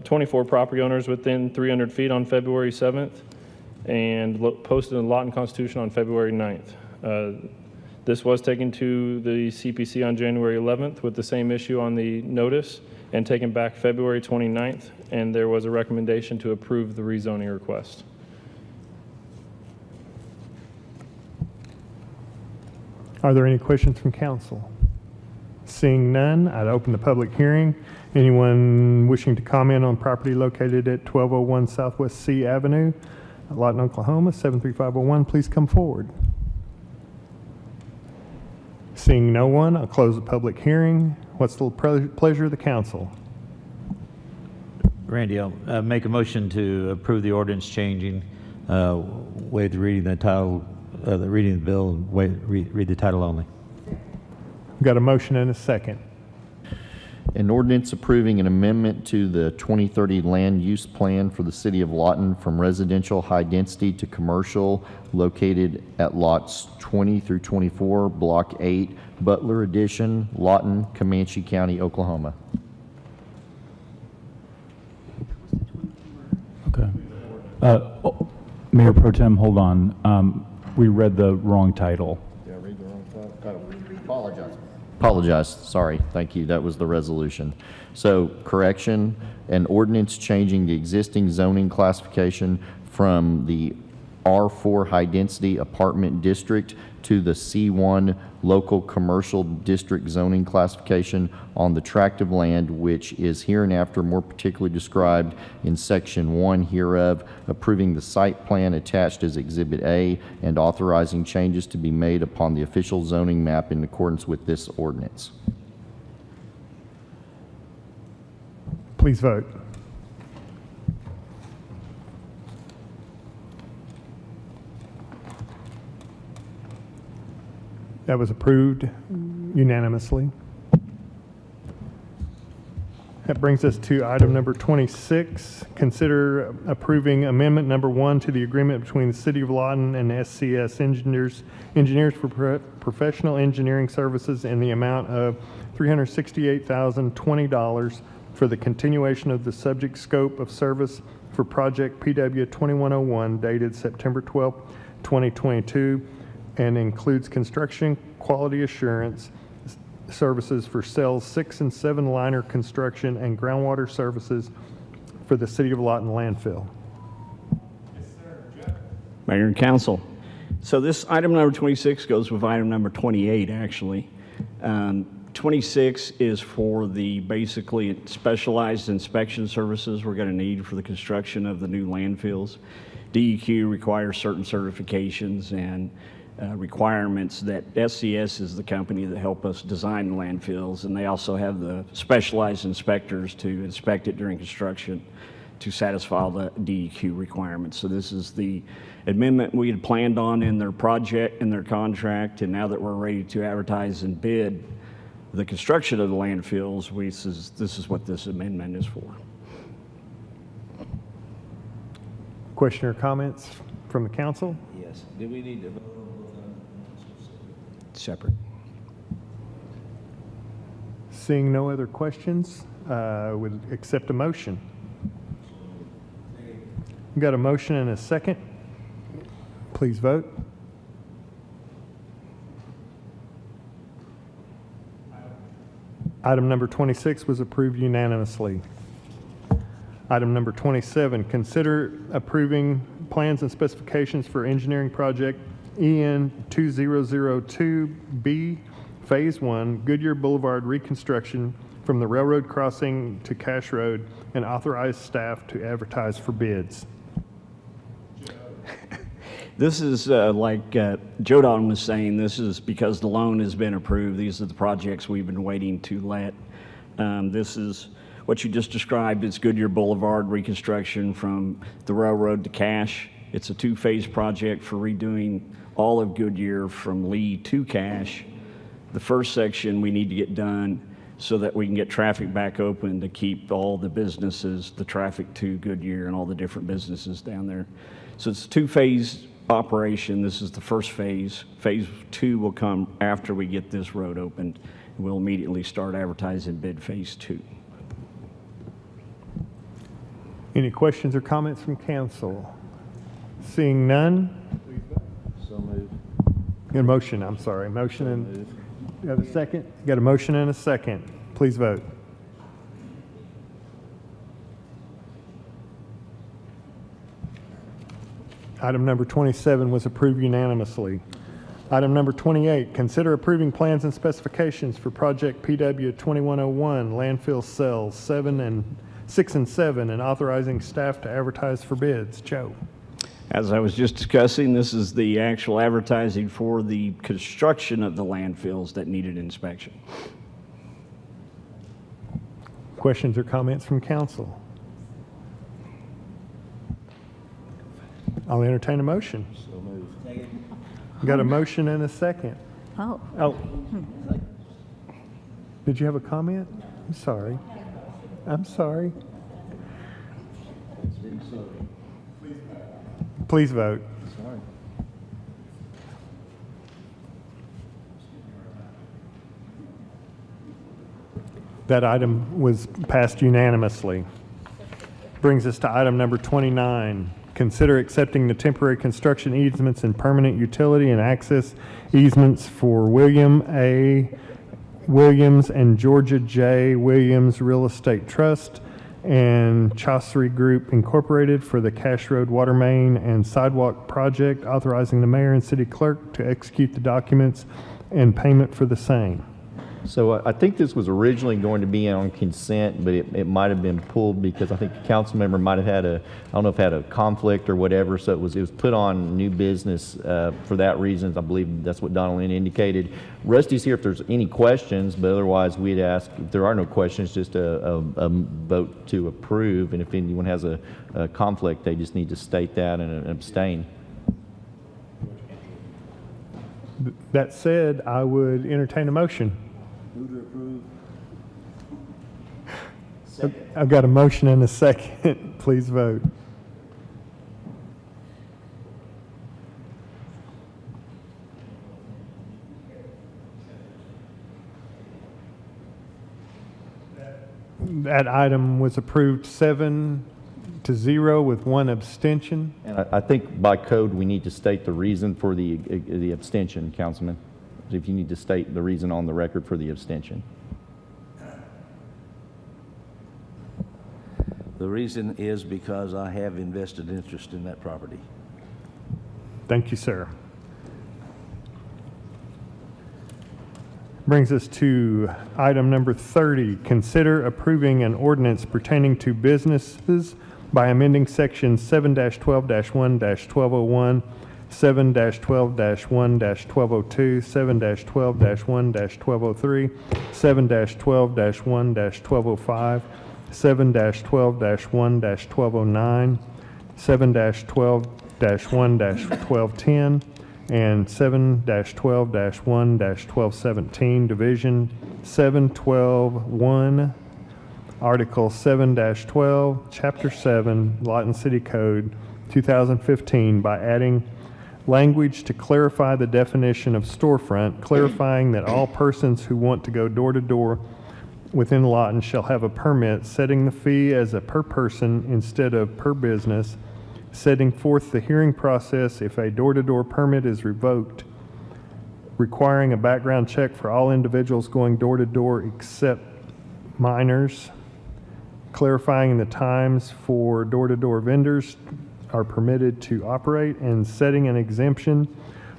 24 property owners within 300 feet on February 7th and posted in the Lawton Constitution on February 9th. This was taken to the CPC on January 11th with the same issue on the notice and taken back February 29th, and there was a recommendation to approve the rezoning request. Are there any questions from council? Seeing none, I'd open the public hearing. Anyone wishing to comment on property located at 1201 Southwest C Avenue, Lawton, Oklahoma, 73501, please come forward. Seeing no one, I'll close the public hearing. What's the pleasure of the council? Randy, I'll make a motion to approve the ordinance changing, waive the reading of the title, the reading of the bill, and read the title only. We've got a motion and a second. An ordinance approving an amendment to the 2030 land use plan for the city of Lawton from residential high density to commercial located at lots 20 through 24, block 8, Butler Addition, Lawton, Comanche County, Oklahoma. Okay. Mayor Pro Tem, hold on. We read the wrong title. Yeah, read the wrong title. Apologize. Sorry. Thank you. That was the resolution. So, correction, an ordinance changing the existing zoning classification from the R4 High Density Apartment District to the C1 Local Commercial District zoning classification on the tract of land which is hereinafter more particularly described in Section 1 hereof, approving the site plan attached as Exhibit A and authorizing changes to be made upon the official zoning map in accordance with this ordinance. Please vote. That was approved unanimously. That brings us to item number 26. Consider approving amendment number 1 to the agreement between the City of Lawton and SCS Engineers for professional engineering services in the amount of $368,020 for the continuation of the subject scope of service for project PW 2101 dated September 12, 2022, and includes construction quality assurance services for cells 6 and 7 liner construction and groundwater services for the City of Lawton landfill. Mayor and Council. So this item number 26 goes with item number 28, actually. 26 is for the basically specialized inspection services we're going to need for the construction of the new landfills. DEQ requires certain certifications and requirements that SCS is the company that help us design the landfills, and they also have the specialized inspectors to inspect it during construction to satisfy the DEQ requirements. So this is the amendment we had planned on in their project, in their contract, and now that we're ready to advertise and bid the construction of the landfills, this is what this amendment is for. Question or comments from the council? Yes. Do we need to vote on separate? Seeing no other questions, would accept a motion. We've got a motion and a second. Please vote. Item number 26 was approved unanimously. Item number 27, consider approving plans and specifications for engineering project EN 2002B Phase 1 Goodyear Boulevard reconstruction from the railroad crossing to Cash Road and authorize staff to advertise for bids. This is like Joe Don was saying, this is because the loan has been approved. These are the projects we've been waiting to let. This is what you just described. It's Goodyear Boulevard reconstruction from the railroad to Cash. It's a two-phase project for redoing all of Goodyear from Lee to Cash. The first section we need to get done so that we can get traffic back open to keep all the businesses, the traffic to Goodyear and all the different businesses down there. So it's a two-phase operation. This is the first phase. Phase 2 will come after we get this road opened. We'll immediately start advertising bid phase 2. Any questions or comments from council? Seeing none? So moved. Got a motion, I'm sorry. Motion and, you have a second? Got a motion and a second. Please vote. Item number 27 was approved unanimously. Item number 28, consider approving plans and specifications for project PW 2101 landfill cells 6 and 7 and authorizing staff to advertise for bids. Joe. As I was just discussing, this is the actual advertising for the construction of the landfills that needed inspection. Questions or comments from council? I'll entertain a motion. So moved. Got a motion and a second. Oh. Oh. Did you have a comment? I'm sorry. I'm sorry. Please vote. Sorry. That item was passed unanimously. Brings us to item number 29. Consider accepting the temporary construction easements and permanent utility and access easements for William A. Williams and Georgia J. Williams Real Estate Trust and Chaucery Group Incorporated for the Cash Road Water Main and Sidewalk Project, authorizing the mayor and city clerk to execute the documents and payment for the same. So I think this was originally going to be on consent, but it might have been pulled because I think the council member might have had I don't know if had a conflict or whatever, so it was put on new business for that reason. I believe that's what Donald Lynn indicated. Rusty's here if there's any questions, but otherwise we'd ask if there are no questions, just a vote to approve, and if anyone has a conflict, they just need to state that and abstain. That said, I would entertain a motion. Move to approve. I've got a motion and a second. Please vote. That item was approved 7-0 with one abstention. And I think by code, we need to state the reason for the abstention, Councilman. If you need to state the reason on the record for the abstention. The reason is because I have invested interest in that property. Thank you, sir. Brings us to item number 30. Consider approving an ordinance pertaining to businesses by amending section 7-12-1-1201, 7-12-1-1202, 7-12-1-1203, 7-12-1-1205, 7-12-1-1209, 7-12-1-1210, and 7-12-1-1217, Division 712-1, Article 7-12, Chapter 7, Lawton City Code, 2015, by adding language to clarify the definition of storefront, clarifying that all persons who want to go door to door within Lawton shall have a permit, setting the fee as a per person instead of per business, setting forth the hearing process if a door-to-door permit is revoked, requiring a background check for all individuals going door-to-door except minors, clarifying the times for door-to-door vendors are permitted to operate, and setting an exemption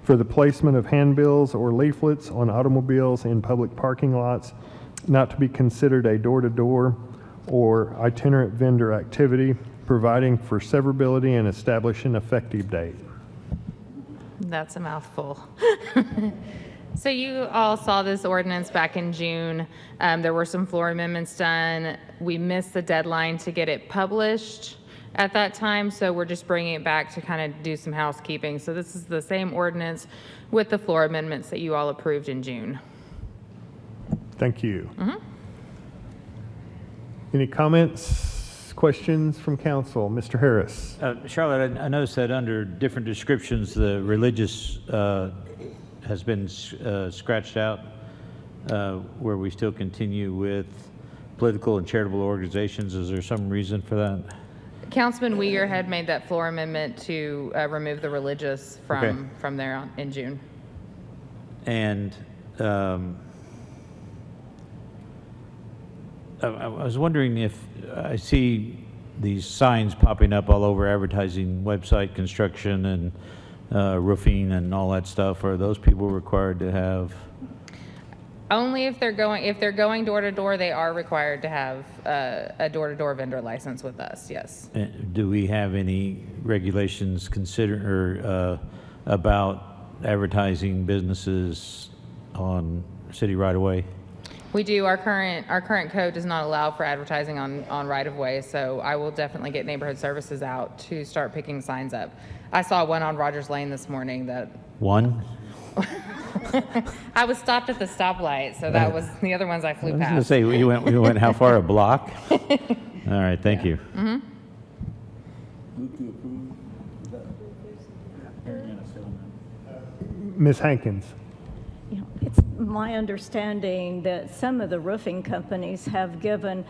for the placement of handbills or leaflets on automobiles in public parking lots not to be considered a door-to-door or itinerant vendor activity, providing for severability and establishing effective date. That's a mouthful. So you all saw this ordinance back in June. There were some floor amendments done. We missed the deadline to get it published at that time, so we're just bringing it back to kind of do some housekeeping. So this is the same ordinance with the floor amendments that you all approved in June. Thank you. Any comments, questions from council? Mr. Harris. Charlotte, I noticed that under different descriptions, the religious has been scratched out, where we still continue with political and charitable organizations. Is there some reason for that? Councilman Uyghur had made that floor amendment to remove the religious from there in June. And I was wondering if I see these signs popping up all over advertising, website construction and roofing and all that stuff. Are those people required to have? Only if they're going door to door, they are required to have a door to door vendor license with us. Yes. Do we have any regulations about advertising businesses on city right of way? We do. Our current code does not allow for advertising on right of way. So I will definitely get neighborhood services out to start picking signs up. I saw one on Rogers Lane this morning that. One? I was stopped at the stoplight, so that was the other ones I flew past. I was going to say, we went how far? A block? All right, thank you. Mm-hmm. Ms. Hankins. It's my understanding that some of the roofing companies have given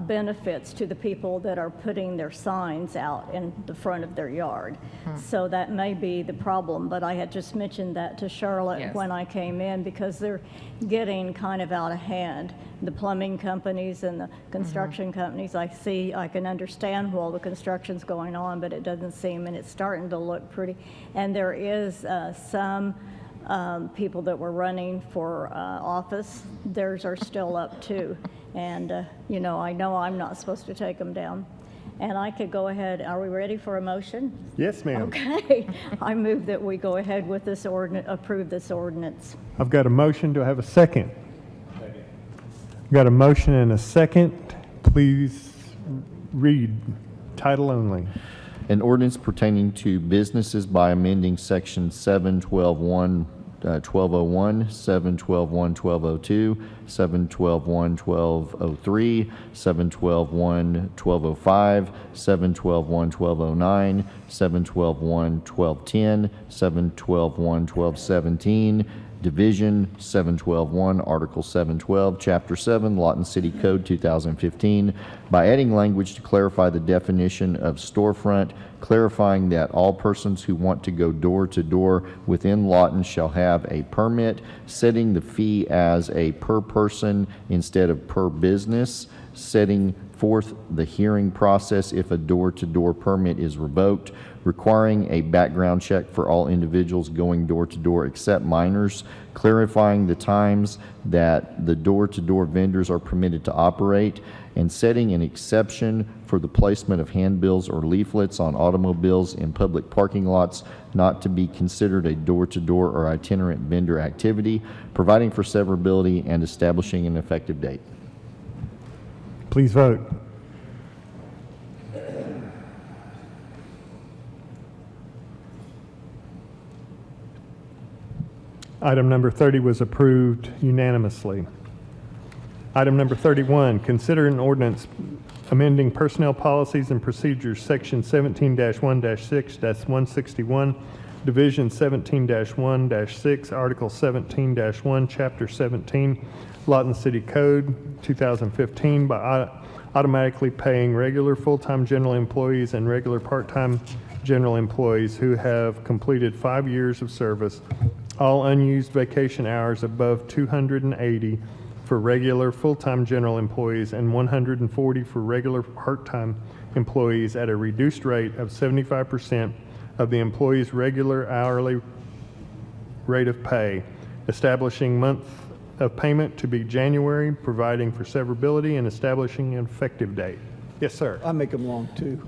benefits to the people that are putting their signs out in the front of their yard. So that may be the problem, but I had just mentioned that to Charlotte when I came in because they're getting kind of out of hand. The plumbing companies and the construction companies, I can understand while the construction's going on, but it doesn't seem, and it's starting to look pretty. And there is some people that were running for office, theirs are still up too. And, I know I'm not supposed to take them down. And I could go ahead. Are we ready for a motion? Yes, ma'am. Okay. I move that we go ahead with this ordinance, approve this ordinance. I've got a motion. Do I have a second? Second. Got a motion and a second. Please read title only. An ordinance pertaining to businesses by amending section 712.1 1201, 712.1 1202, 712.1 1203, 712.1 1205, 712.1 1209, 712.1 1210, 712.1 1217, Division 712.1, Article 712, Chapter 7, Lawton City Code 2015, by adding language to clarify the definition of storefront, clarifying that all persons who want to go door to door within Lawton shall have a permit, setting the fee as a per person instead of per business, setting forth the hearing process if a door-to-door permit is revoked, requiring a background check for all individuals going door-to-door except minors, clarifying the times that the door-to-door vendors are permitted to operate, and setting an exception for the placement of handbills or leaflets on automobiles in public parking lots not to be considered a door-to-door or itinerant vendor activity, providing for severability and establishing an effective date. Please vote. Item number 30 was approved unanimously. Item number 31, consider an ordinance amending personnel policies and procedures, section 17-1-6-161, division 17-1-6, article 17-1, chapter 17, Lawton City Code 2015, by automatically paying regular full-time general employees and regular part-time general employees who have completed 5 years of service all unused vacation hours above 280 for regular full-time general employees and 140 for regular part-time employees at a reduced rate of 75% of the employee's regular hourly rate of pay, establishing of payment to be January, providing for severability and establishing an effective date. Yes, sir. I make them long too.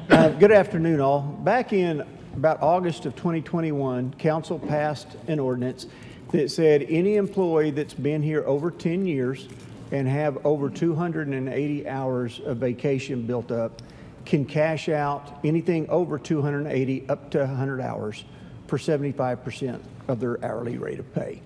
Good afternoon, all. Back in about August of 2021, council passed an ordinance that said any employee that's been here over 10 years and have over 280 hours of vacation built up can cash out anything over 280 up to 100 hours for 75% of their hourly rate of pay.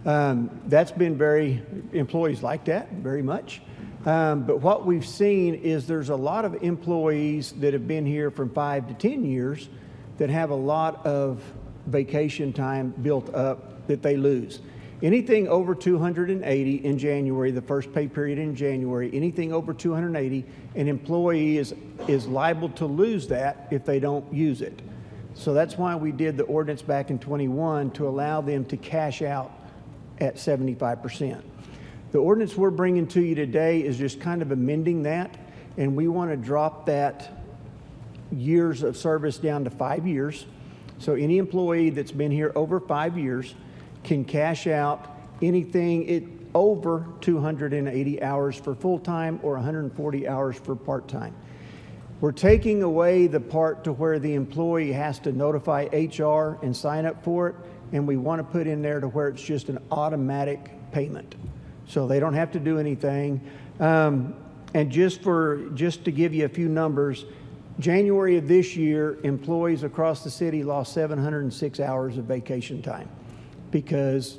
That's been employees like that very much. But what we've seen is there's a lot of employees that have been here from 5 to 10 years that have a lot of vacation time built up that they lose. Anything over 280 in January, the first pay period in January, anything over 280, an employee is liable to lose that if they don't use it. So that's why we did the ordinance back in 21 to allow them to cash out at 75%. The ordinance we're bringing to you today is just kind of amending that, and we want to drop that years of service down to 5 years. So any employee that's been here over 5 years can cash out anything over 280 hours for full-time or 140 hours for part-time. We're taking away the part to where the employee has to notify HR and sign up for it, and we want to put in there to where it's just an automatic payment. So they don't have to do anything. And just to give you a few numbers, January of this year, employees across the city lost 706 hours of vacation time because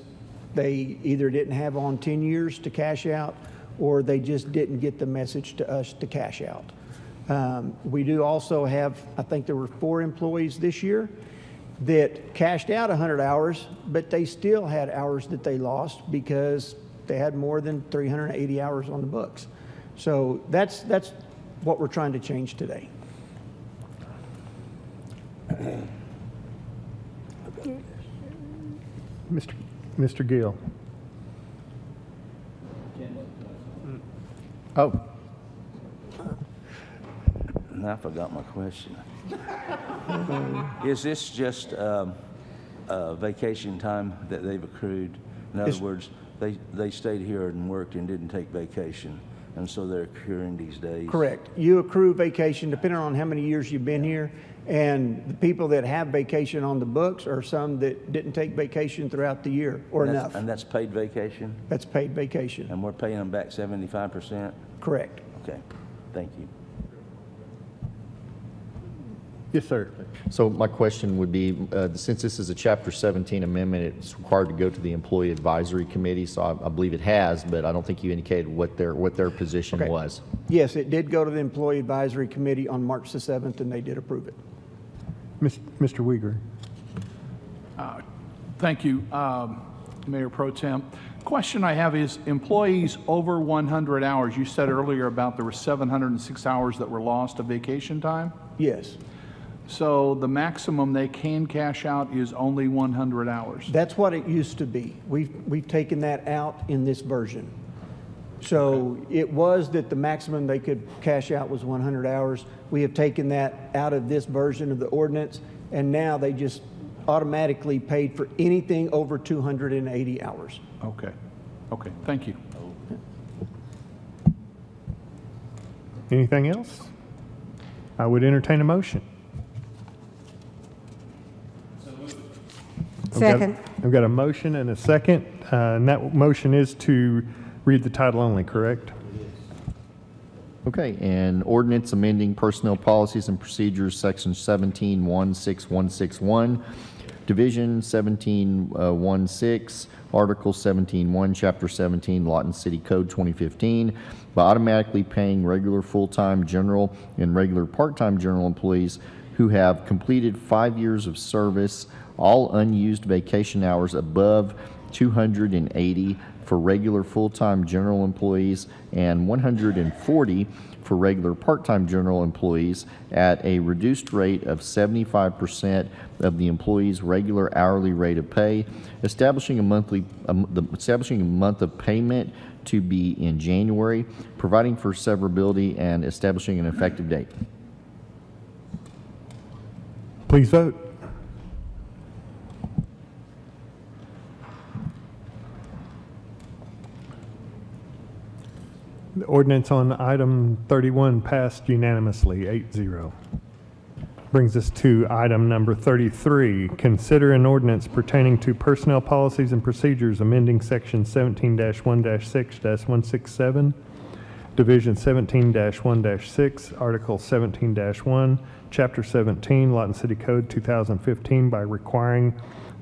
they either didn't have on 10 years to cash out or they just didn't get the message to us to cash out. We do also have, I think there were 4 employees this year that cashed out 100 hours, but they still had hours that they lost because they had more than 380 hours on the books. So that's what we're trying to change today. Mr. Gill. Oh. Now I forgot my question. Is this just vacation time that they've accrued? In other words, they stayed here and worked and didn't take vacation, and so they're accruing these days? Correct. You accrue vacation depending on how many years you've been here, and the people that have vacation on the books are some that didn't take vacation throughout the year or enough. And that's paid vacation? That's paid vacation. And we're paying them back 75%? Correct. Okay, thank you. Yes, sir. So my question would be, since this is a Chapter 17 amendment, it's required to go to the Employee Advisory Committee, so I believe it has, but I don't think you indicated what their position was. Yes, it did go to the Employee Advisory Committee on March the 7th, and they did approve it. Mr. Uyghur. Thank you, Mayor Pro Tem. Question I have is employees over 100 hours. You said earlier about there were 706 hours that were lost of vacation time? Yes. So the maximum they can cash out is only 100 hours? That's what it used to be. We've taken that out in this version. So it was that the maximum they could cash out was 100 hours. We have taken that out of this version of the ordinance, and now they just automatically paid for anything over 280 hours. Okay. Okay, thank you. Anything else? I would entertain a motion. Second. I've got a motion and a second, and that motion is to read the title only, correct? Okay, and ordinance amending personnel policies and procedures, section 17-16161, division 17-16, article 17-1, chapter 17, Lawton City Code 2015, by automatically paying regular full-time general and regular part-time general employees who have completed 5 years of service all unused vacation hours above 280 for regular full-time general employees and 140 for regular part-time general employees at a reduced rate of 75% of the employee's regular hourly rate of pay, establishing a month of payment to be in January, providing for severability, and establishing an effective date. Please vote. The ordinance on item 31 passed unanimously, 8-0. Brings us to item number 33. Consider an ordinance pertaining to personnel policies and procedures amending section 17-1-6-167, division 17-1-6, article 17-1, chapter 17, Lawton City Code 2015 by requiring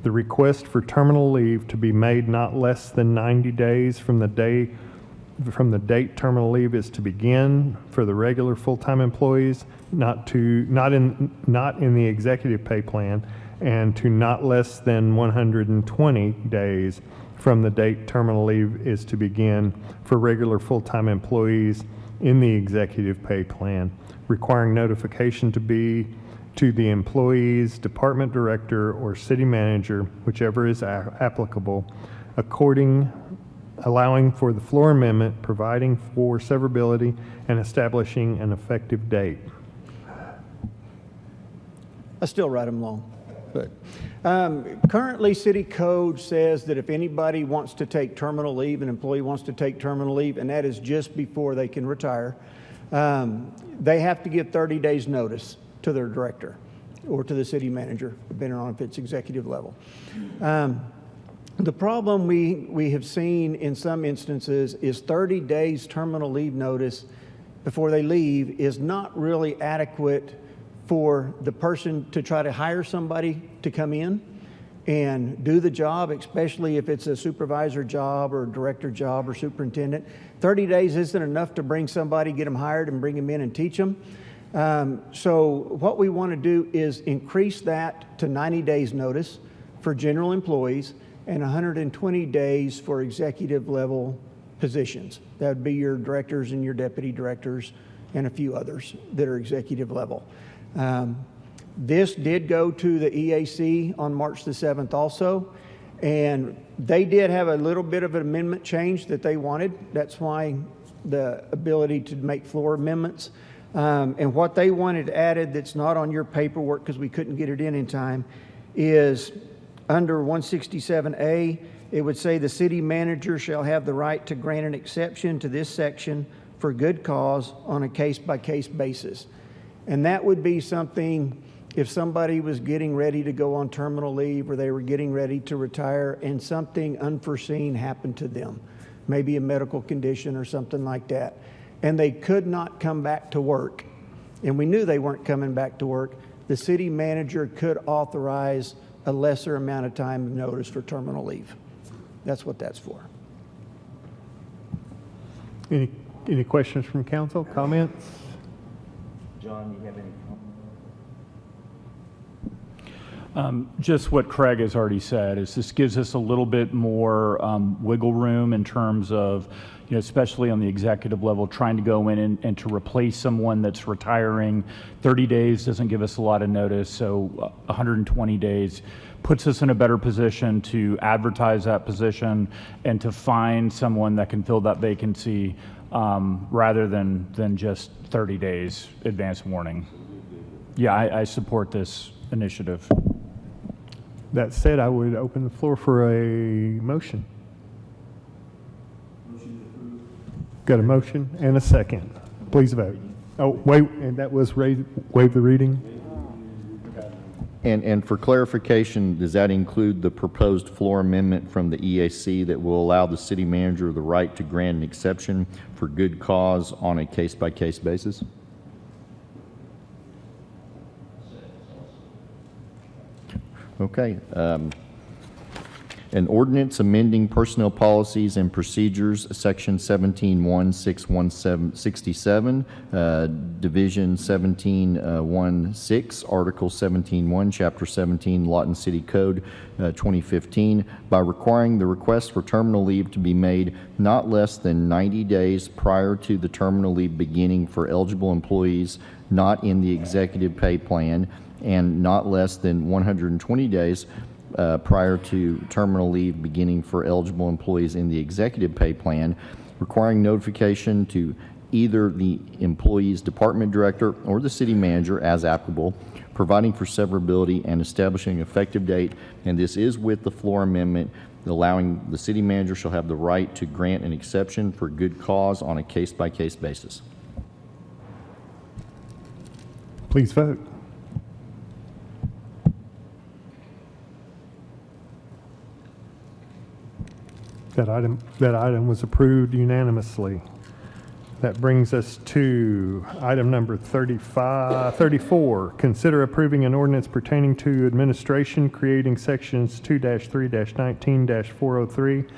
the request for terminal leave to be made not less than 90 days from the date terminal leave is to begin for the regular full-time employees, not in the executive pay plan, and to not less than 120 days from the date terminal leave is to begin for regular full-time employees in the executive pay plan, requiring notification to be to the employee's department director or city manager, whichever is applicable, allowing for the floor amendment, providing for severability, and establishing an effective date. I still write them long. But currently, city code says that if anybody wants to take terminal leave, an employee wants to take terminal leave, and that is just before they can retire, they have to give 30 days notice to their director or to the city manager, depending on if it's executive level. The problem we have seen in some instances is 30 days terminal leave notice before they leave is not really adequate for the person to try to hire somebody to come in and do the job, especially if it's a supervisor job or director job or superintendent. 30 days isn't enough to bring somebody, get them hired and bring them in and teach them. So what we want to do is increase that to 90 days notice for general employees and 120 days for executive level positions. That would be your directors and your deputy directors and a few others that are executive level. This did go to the EAC on March the 7th also, and they did have a little bit of an amendment change that they wanted. That's why the ability to make floor amendments. And what they wanted added that's not on your paperwork because we couldn't get it in time is under 167A, it would say the city manager shall have the right to grant an exception to this section for good cause on a case-by-case basis. And that would be something if somebody was getting ready to go on terminal leave or they were getting ready to retire and something unforeseen happened to them, maybe a medical condition or something like that, and they could not come back to work, and we knew they weren't coming back to work, the city manager could authorize a lesser amount of time of notice for terminal leave. That's what that's for. Any questions from council? Comments? John, you have any Just what Craig has already said is this gives us a little bit more wiggle room in terms of, especially on the executive level, trying to go in and to replace someone that's retiring. 30 days doesn't give us a lot of notice, so 120 days puts us in a better position to advertise that position and to find someone that can fill that vacancy rather than just 30 days advance warning. Yeah, I support this initiative. That said, I would open the floor for a motion. Got a motion and a second. Please vote. Oh, wait, and that was waive the reading? And for clarification, does that include the proposed floor amendment from the EAC that will allow the city manager the right to grant an exception for good cause on a case-by-case basis? Okay. An ordinance amending personnel policies and procedures, section 17-1-6-1-67, division 17-1-6, article 17-1, chapter 17, Lawton City Code 2015, by requiring the request for terminal leave to be made not less than 90 days prior to the terminal leave beginning for eligible employees not in the executive pay plan, and not less than 120 days prior to terminal leave beginning for eligible employees in the executive pay plan, requiring notification to either the employee's department director or the city manager as applicable, providing for severability and establishing an effective date. And this is with the floor amendment allowing the city manager shall have the right to grant an exception for good cause on a case-by-case basis. Please vote. That item was approved unanimously. That brings us to item number 34. Consider approving an ordinance pertaining to administration, creating sections 2-3-19-403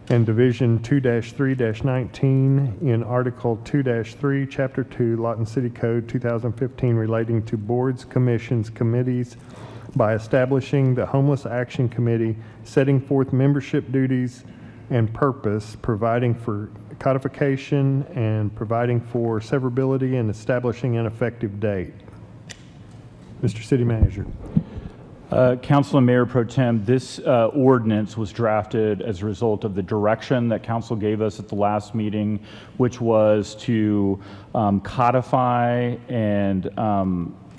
and Division 2-3-19 in Article 2-3, Chapter 2, Lawton City Code 2015, relating to boards, commissions, committees, by establishing the Homeless Action Committee, setting forth membership duties and purpose, providing for codification, and providing for severability, and establishing an effective date. Mr. City Manager. Council and Mayor Pro Tem, this ordinance was drafted as a result of the direction that council gave us at the last meeting, which was to codify and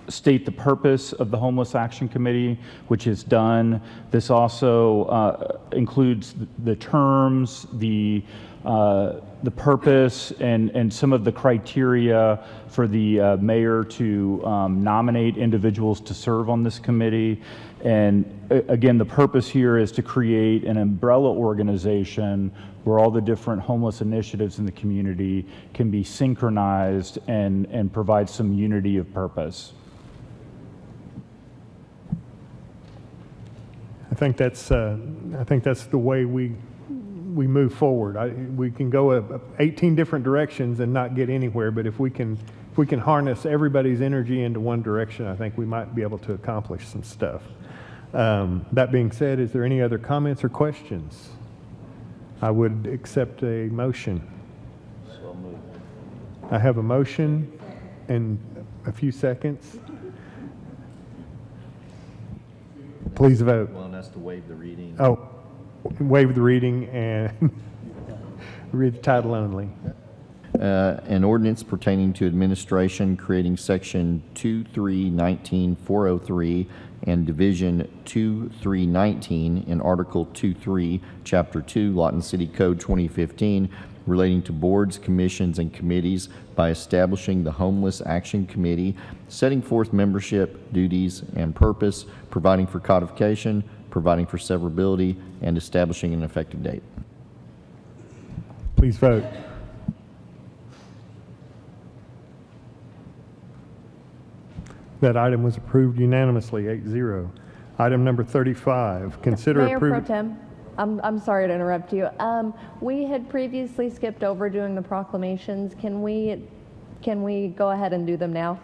state the purpose of the Homeless Action Committee, which is done. This also includes the terms, the purpose, and some of the criteria for the mayor to nominate individuals to serve on this committee. And again, the purpose here is to create an umbrella organization where all the different homeless initiatives in the community can be synchronized and provide some unity of purpose. I think that's the way we move forward. We can go 18 different directions and not get anywhere, but if we can harness everybody's energy into one direction, I think we might be able to accomplish some stuff. That being said, is there any other comments or questions? I would accept a motion. So moved. I have a motion and a few seconds. Please vote. Well, and that's to waive the reading. Oh, waive the reading and read the title only. An ordinance pertaining to administration, creating section 2-3-19-403 and division 2-3-19 in Article 2-3, Chapter 2, Lawton City Code 2015, relating to boards, commissions, and committees, by establishing the Homeless Action Committee, setting forth membership, duties, and purpose, providing for codification, providing for severability, and establishing an effective date. Please vote. That item was approved unanimously, 8-0. Item number 35, consider Mayor Pro approving. Tem, I'm sorry to interrupt you. We had previously skipped over doing the proclamations. Can we go ahead and do them now?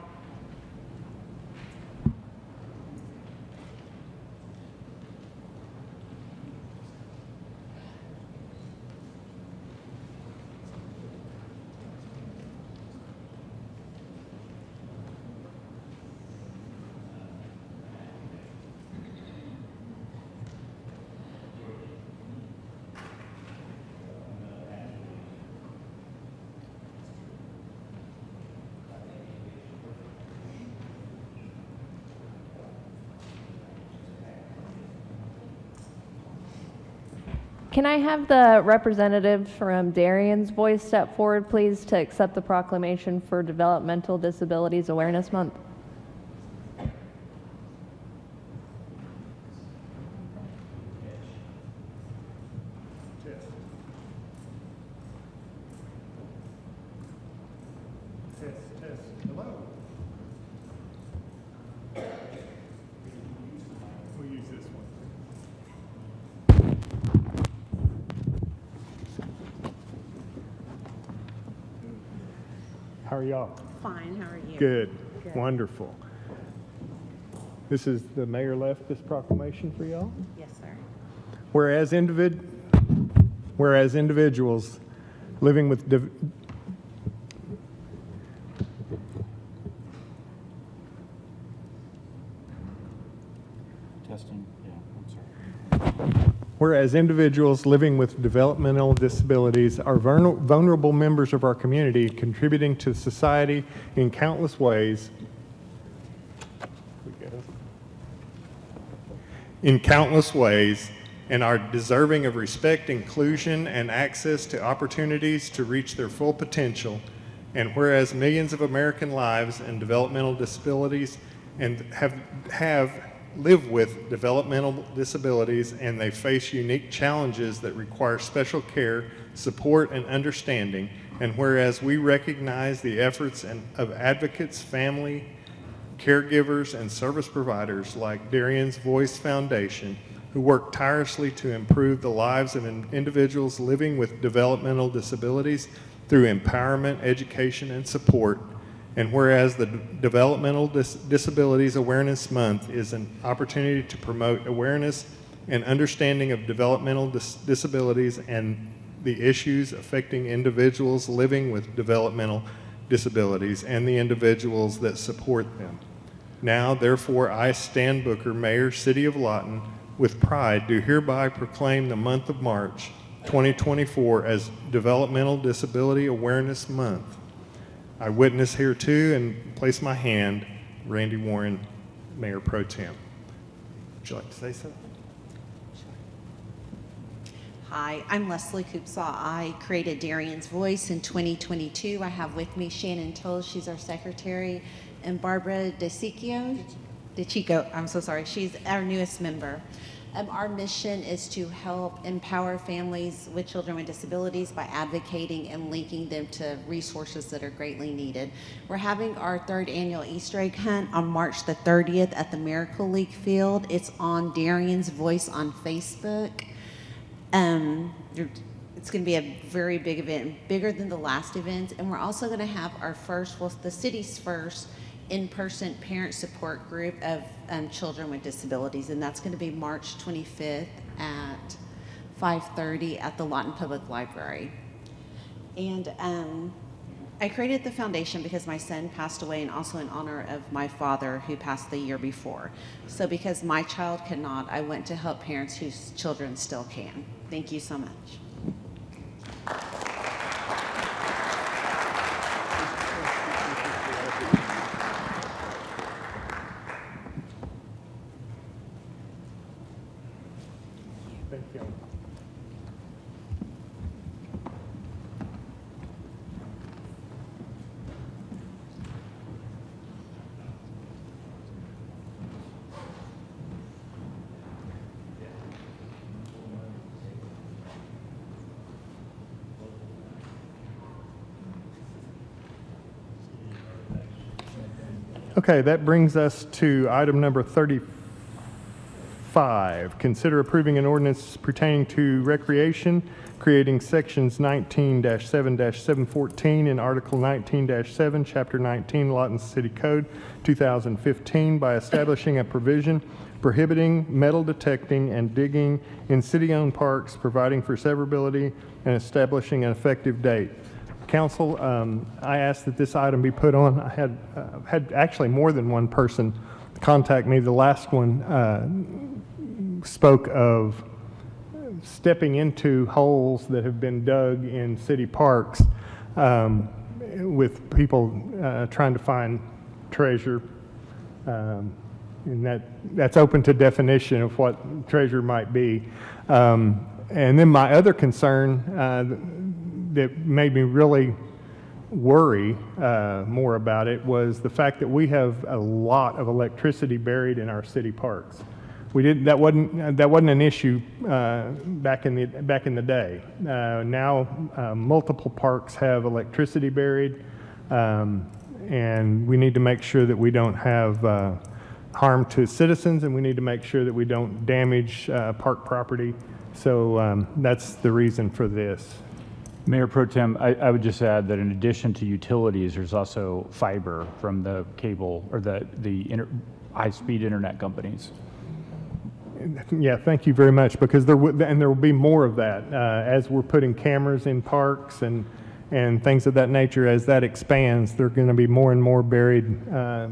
Can I have the representative from Darien's Voice step forward, please, to accept the proclamation for Developmental Disabilities Awareness Month? Hello. We'll use this one. How are y'all? Fine, how are you? Good. Good. Wonderful. This is, the mayor left this proclamation for y'all. Yes, sir. Whereas individuals living with Testing, yeah, I'm sorry. Whereas individuals living with developmental disabilities are vulnerable members of our community, contributing to society in countless ways. In countless ways, and are deserving of respect, inclusion, and access to opportunities to reach their full potential. And whereas millions of American lives and developmental disabilities and live with developmental disabilities, and they face unique challenges that require special care, support, and understanding. And whereas we recognize the efforts of advocates, family, caregivers, and service providers like Darien's Voice Foundation, who work tirelessly to improve the lives of individuals living with developmental disabilities through empowerment, education, and support. And whereas the Developmental Disabilities Awareness Month is an opportunity to promote awareness and understanding of developmental disabilities and the issues affecting individuals living with developmental disabilities and the individuals that support them. Now, therefore, I, Stan Booker, Mayor, City of Lawton, with pride do hereby proclaim the month of March 2024 as Developmental Disability Awareness Month. I witness here too and place my hand, Randy Warren, Mayor Pro Tem. Would you like to say something? Hi, I'm Leslie Coopsaw. I created Darien's Voice in 2022. I have with me Shannon Toll, she's our secretary, and Barbara DeChico, I'm so sorry, she's our newest member. Our mission is to help empower families with children with disabilities by advocating and linking them to resources that are greatly needed. We're having our 3rd annual Easter egg hunt on March the 30th at the Miracle League Field. It's on Darien's Voice on Facebook. It's going to be a very big event, bigger than the last events, and we're also going to have our first, well, the city's first in-person parent support group of children with disabilities, and that's going to be March 25th at 5:30 at the Lawton Public Library. And I created the foundation because my son passed away, and also in honor of my father who passed the year before. So because my child cannot, I went to help parents whose children still can. Thank you so much. Thank you. Okay, that brings us to item number 35. Consider approving an ordinance pertaining to recreation, creating sections 19-7-714 and Article 19-7, Chapter 19, Lawton City Code 2015 by establishing a provision prohibiting metal detecting and digging in city-owned parks, providing for severability, and establishing an effective date. Council, I asked that this item be put on. I had actually more than one person contact me. The last one spoke of stepping into holes that have been dug in city parks with people trying to find treasure. And that's open to definition of what treasure might be. And then my other concern that made me really worry more about it was the fact that we have a lot of electricity buried in our city parks. That wasn't an issue back in the day. Now multiple parks have electricity buried, and we need to make sure that we don't have harm to citizens, and we need to make sure that we don't damage park property. So that's the reason for this. Mayor Pro Tem, I would just add that in addition to utilities, there's also fiber from the cable or the high-speed internet companies. Yeah, thank you very much, because there will be more of that as we're putting cameras in parks and things of that nature. As that expands, there are going to be more and more buried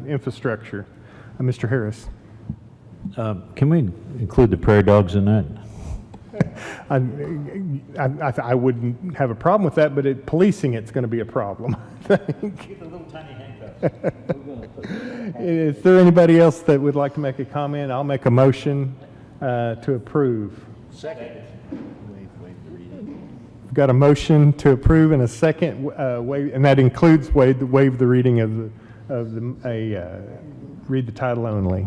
infrastructure. Mr. Harris. Can we include the prairie dogs in that? I wouldn't have a problem with that, but policing it's going to be a problem, I think. Get the little tiny handcuffs. Is there anybody else that would like to make a comment? I'll make a motion to approve. Second. We've got a motion to approve and a second, and that includes waive the reading read the title only.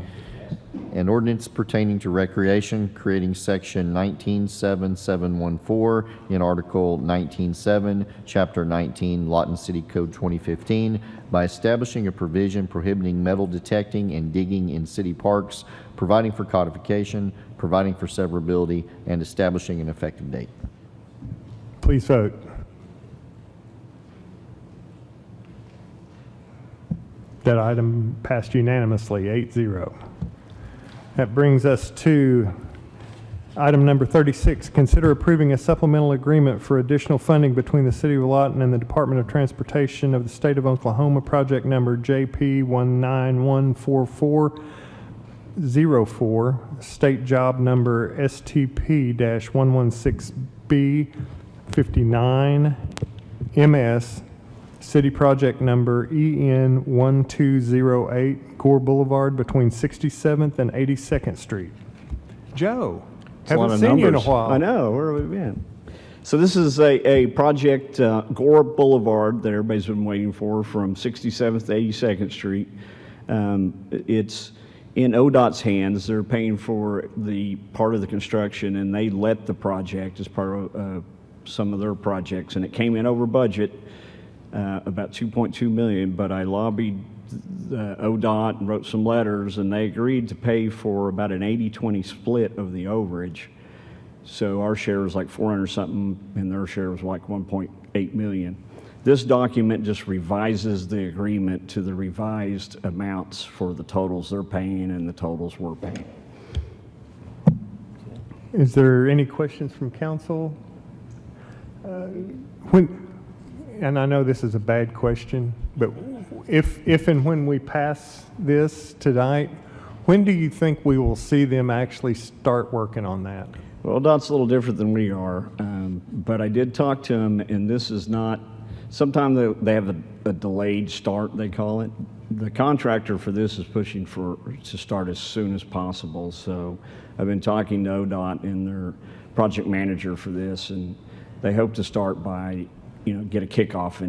An ordinance pertaining to recreation, creating section 197714 in Article 19.7, Chapter 19, Lawton City Code 2015, by establishing a provision prohibiting metal detecting and digging in city parks, providing for codification, providing for severability, and establishing an effective date. Please vote. That item passed unanimously, 8-0. That brings us to item number 36. Consider approving a supplemental agreement for additional funding between the City of Lawton and the Department of Transportation of the State of Oklahoma, project number JP1914404, state job number STP-116B59 MS, city project number EN1208, Gore Boulevard between 67th and 82nd Street. Joe, haven't seen you in a while. I know, where have we been? So this is a project, Gore Boulevard, that everybody's been waiting for, from 67th to 82nd Street. It's in ODOT's hands. They're paying for the part of the construction, and they let the project as part of some of their projects, and it came in over budget, about $2.2 million, but I lobbied ODOT and wrote some letters, and they agreed to pay for about an 80-20 split of the overage. So our share was like 400 something, and their share was like 1.8 million. This document just revises the agreement to the revised amounts for the totals they're paying and the totals we're paying. Is there any questions from council? And I know this is a bad question, but if and when we pass this tonight, when do you think we will see them actually start working on that? Well, ODOT's a little different than we are, but I did talk to them, and this is not, sometimes they have a delayed start, they call it. The contractor for this is pushing to start as soon as possible, so I've been talking to ODOT and their project manager for this, and they hope to start by, get a kickoff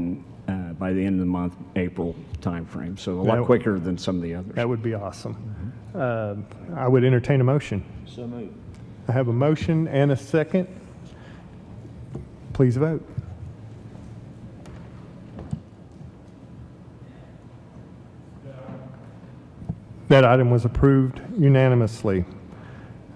by the end of the month, April timeframe. So a lot quicker than some of the others. That would be awesome. I would entertain a motion. So moved. I have a motion and a second. Please vote. That item was approved unanimously.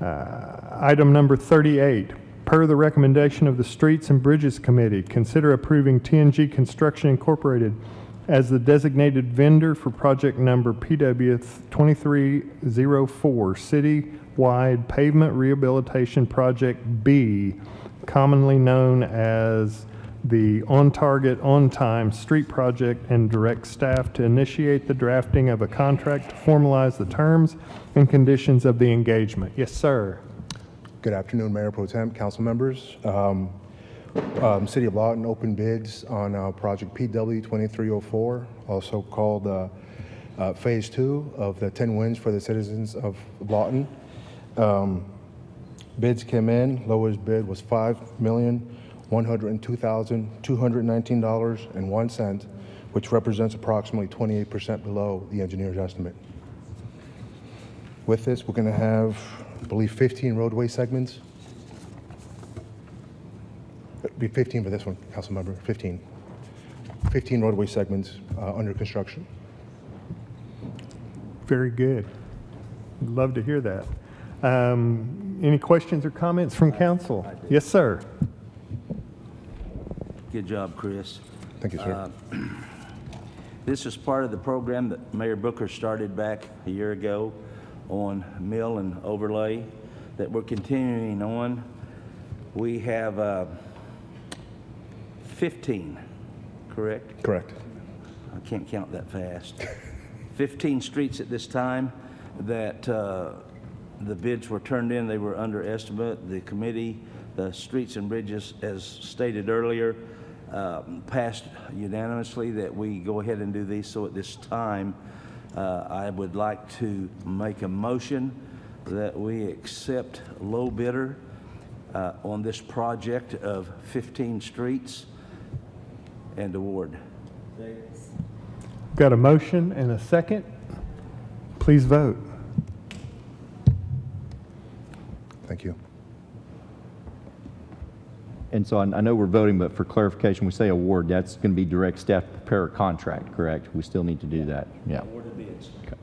Item number 38. Per the recommendation of the Streets and Bridges Committee, consider approving TNG Construction Incorporated as the designated vendor for project number PW2304, Citywide Pavement Rehabilitation Project B, commonly known as the On Target, On Time Street Project, and direct staff to initiate the drafting of a contract to formalize the terms and conditions of the engagement. Yes, sir. Good afternoon, Mayor Pro Tem, council members. City of Lawton opened bids on project PW2304, also called Phase 2 of the 10 Wins for the Citizens of Lawton. Bids came in, lowest bid was $5,102,219.01, which represents approximately 28% below the engineer's estimate. With this, we're going to have, I believe, 15 roadway segments. It'd be 15 for this one, council member, 15. 15 roadway segments under construction. Very good. Love to hear that. Any questions or comments from council? Yes, sir. Good job, Chris. Thank you, sir. This is part of the program that Mayor Booker started back a year ago on mill and overlay that we're continuing on. We have 15, correct? Correct. I can't count that fast. 15 streets at this time that the bids were turned in. They were under estimate. The committee, the Streets and Bridges, as stated earlier, passed unanimously that we go ahead and do these. So at this time, I would like to make a motion that we accept low bidder on this project of 15 streets and award. Got a motion and a second. Please vote. Thank you. And so I know we're voting, but for clarification, we say award, that's going to be direct staff to prepare a contract, correct? We still need to do that. Yeah. Okay.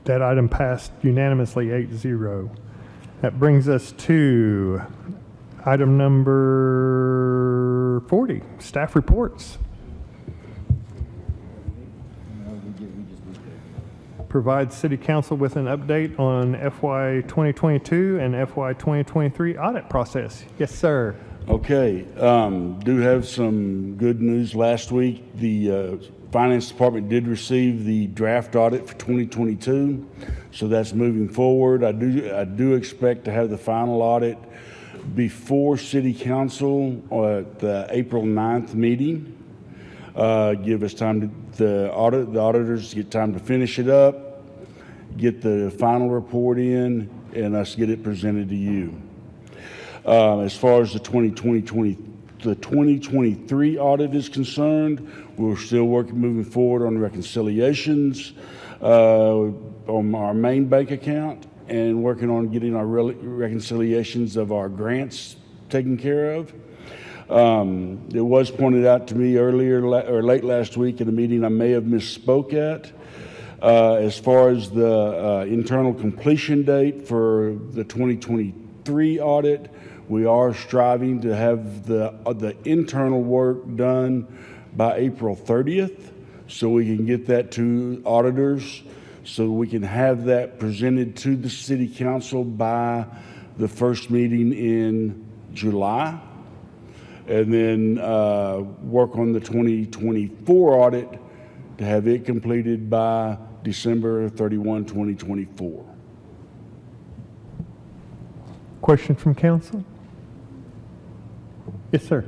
That item passed unanimously 8-0. That brings us to item number 40, staff reports. Provide City Council with an update on FY 2022 and FY 2023 audit process. Yes, sir. Okay, do have some good news. Last week, the Finance Department did receive the draft audit for 2022, so that's moving forward. I do expect to have the final audit before City Council at the April 9th meeting. Give us time to, the auditors get time to finish it up, get the final report in, and us get it presented to you. As far as the 2023 audit is concerned, we're still moving forward on reconciliations on our main bank account and working on getting our reconciliations of our grants taken care of. It was pointed out to me earlier or late last week in a meeting I may have misspoke at. As far as the internal completion date for the 2023 audit, we are striving to have the internal work done by April 30th, so we can get that to auditors, so we can have that presented to the City Council by the first meeting in July, and then work on the 2024 audit to have it completed by December 31, 2024. Question from council? Yes, sir.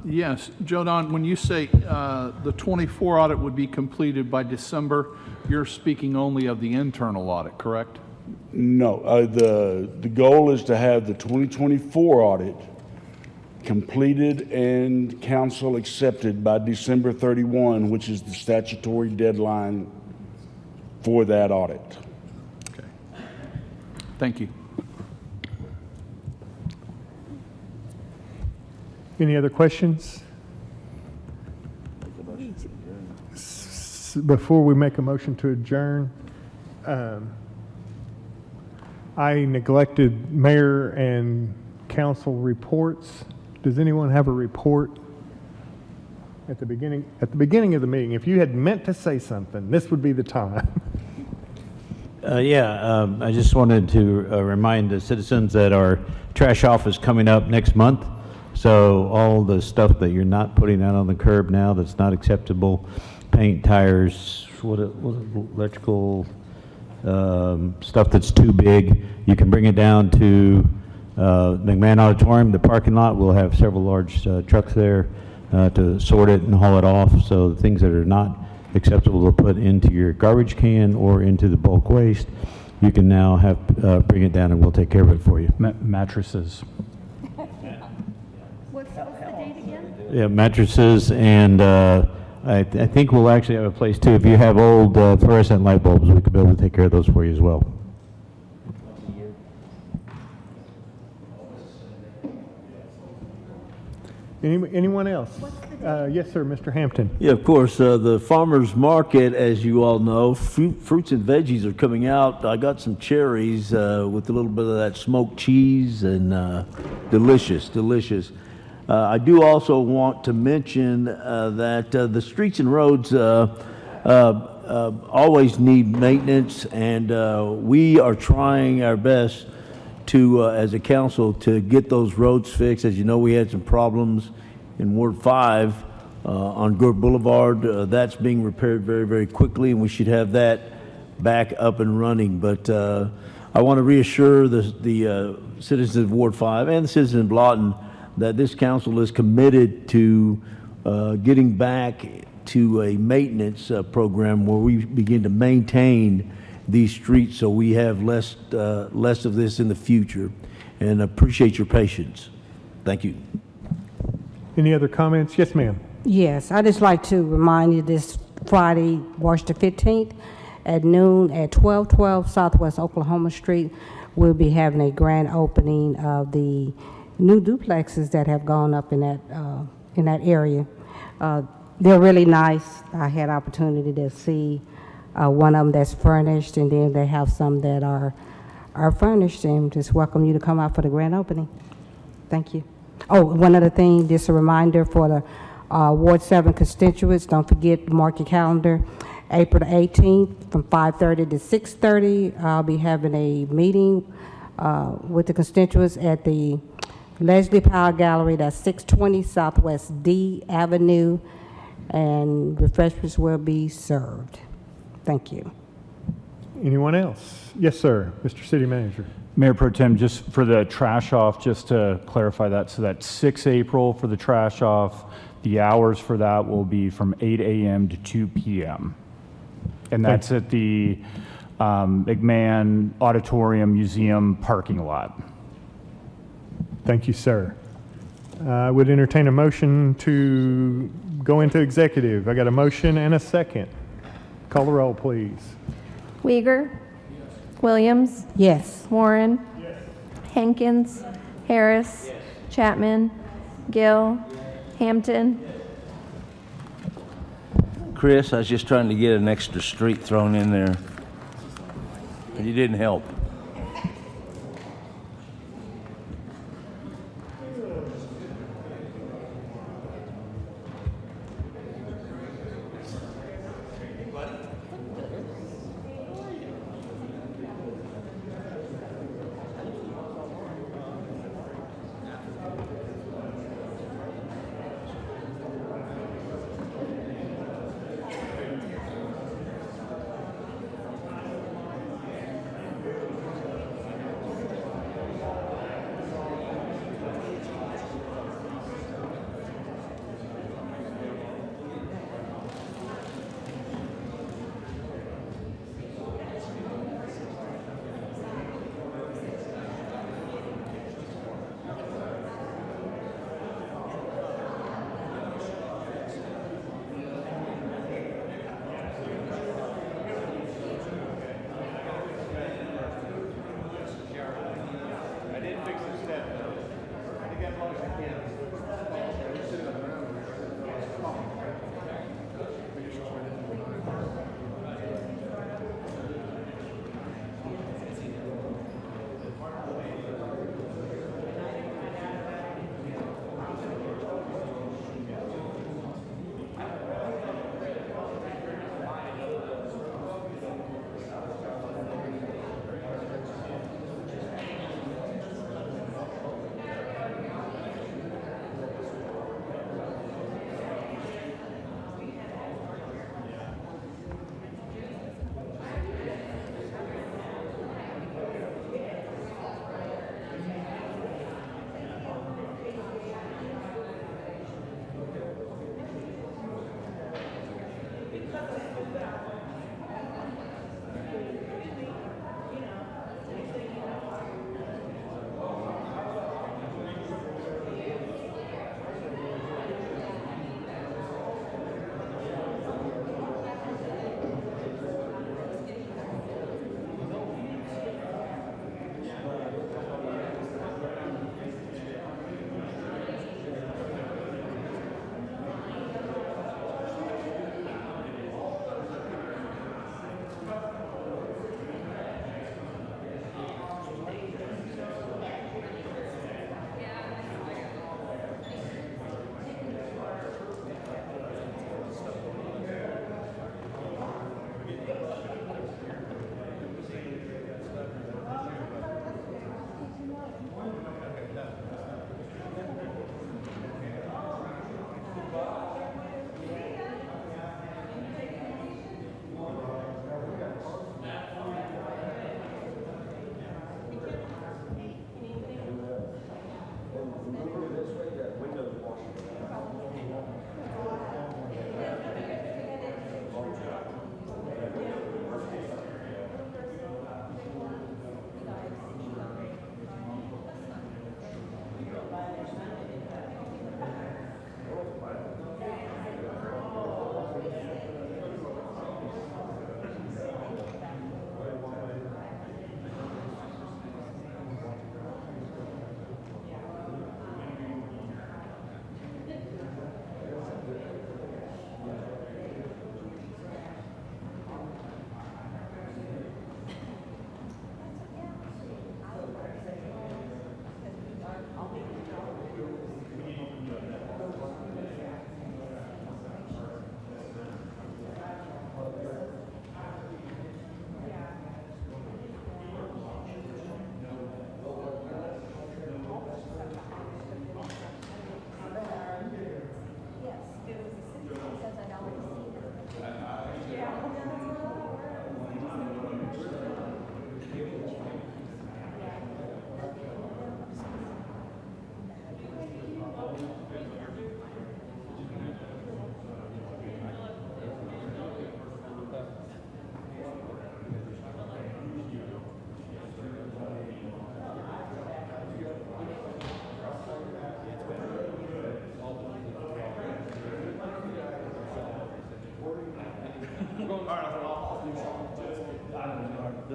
Yes, Joe Don, when you say the 24 audit would be completed by December, you're speaking only of the internal audit, correct? No, the goal is to have the 2024 audit completed and council accepted by December 31, which is the statutory deadline for that audit. Okay. Thank you. Any other questions? Before we make a motion to adjourn, I neglected mayor and council reports. Does anyone have a report at the beginning of the meeting? If you had meant to say something, this would be the time. I just wanted to remind the citizens that our trash off is coming up next month. So all the stuff that you're not putting out on the curb now that's not acceptable, paint, tires, electrical stuff that's too big, you can bring it down to McMahon Auditorium, the parking lot. We'll have several large trucks there to sort it and haul it off. So the things that are not acceptable to put into your garbage can or into the bulk waste, you can now have bring it down and we'll take care of it for you. Mattresses. What's the date again? Yeah, mattresses, and I think we'll actually have a place too. If you have old fluorescent light bulbs, we could be able to take care of those for you as well. Anyone else? Yes, sir, Mr. Hampton. Yeah, of course. The farmer's market, as you all know, fruits and veggies are coming out. I got some cherries with a little bit of that smoked cheese, and delicious, delicious. I do also want to mention that the streets and roads always need maintenance, and we are trying our best to, as a council, to get those roads fixed. As you know, we had some problems in Ward 5 on Gore Boulevard. That's being repaired very, very quickly, and we should have that back up and running. But I want to reassure the citizens of Ward 5 and the citizens of Lawton that this council is committed to getting back to a maintenance program where we begin to maintain these streets so we have less of this in the future. And appreciate your patience. Thank you. Any other comments? Yes, ma'am. Yes, I'd just like to remind you this Friday, March the 15th, at noon at 1212 Southwest Oklahoma Street, we'll be having a grand opening of the new duplexes that have gone up in that area. They're really nice. I had opportunity to see one of them that's furnished, and then they have some that are furnished, and just welcome you to come out for the grand opening. Thank you. Oh, one other thing, just a reminder for the Ward 7 constituents, don't forget to mark your calendar. April the 18th from 5:30 to 6:30, I'll be having a meeting with the constituents at the Leslie Powell Gallery, that's 620 Southwest D Avenue, and refreshments will be served. Thank you. Anyone else? Yes, sir. Mr. City Manager. Mayor Pro Tem, just for the trash off, just to clarify that, so that's 6 April for the trash off. The hours for that will be from 8 a.m. to 2 p.m. And that's at the McMahon Auditorium Museum parking lot. Thank you, sir. I would entertain a motion to go into executive. I got a motion and a second. Call the roll, please. Uyghur? Williams? Yes. Warren? Hankins? Harris? Chapman? Gill? Hampton? Chris, I was just trying to get an extra street thrown in there, and you didn't help.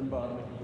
Doesn't bother me.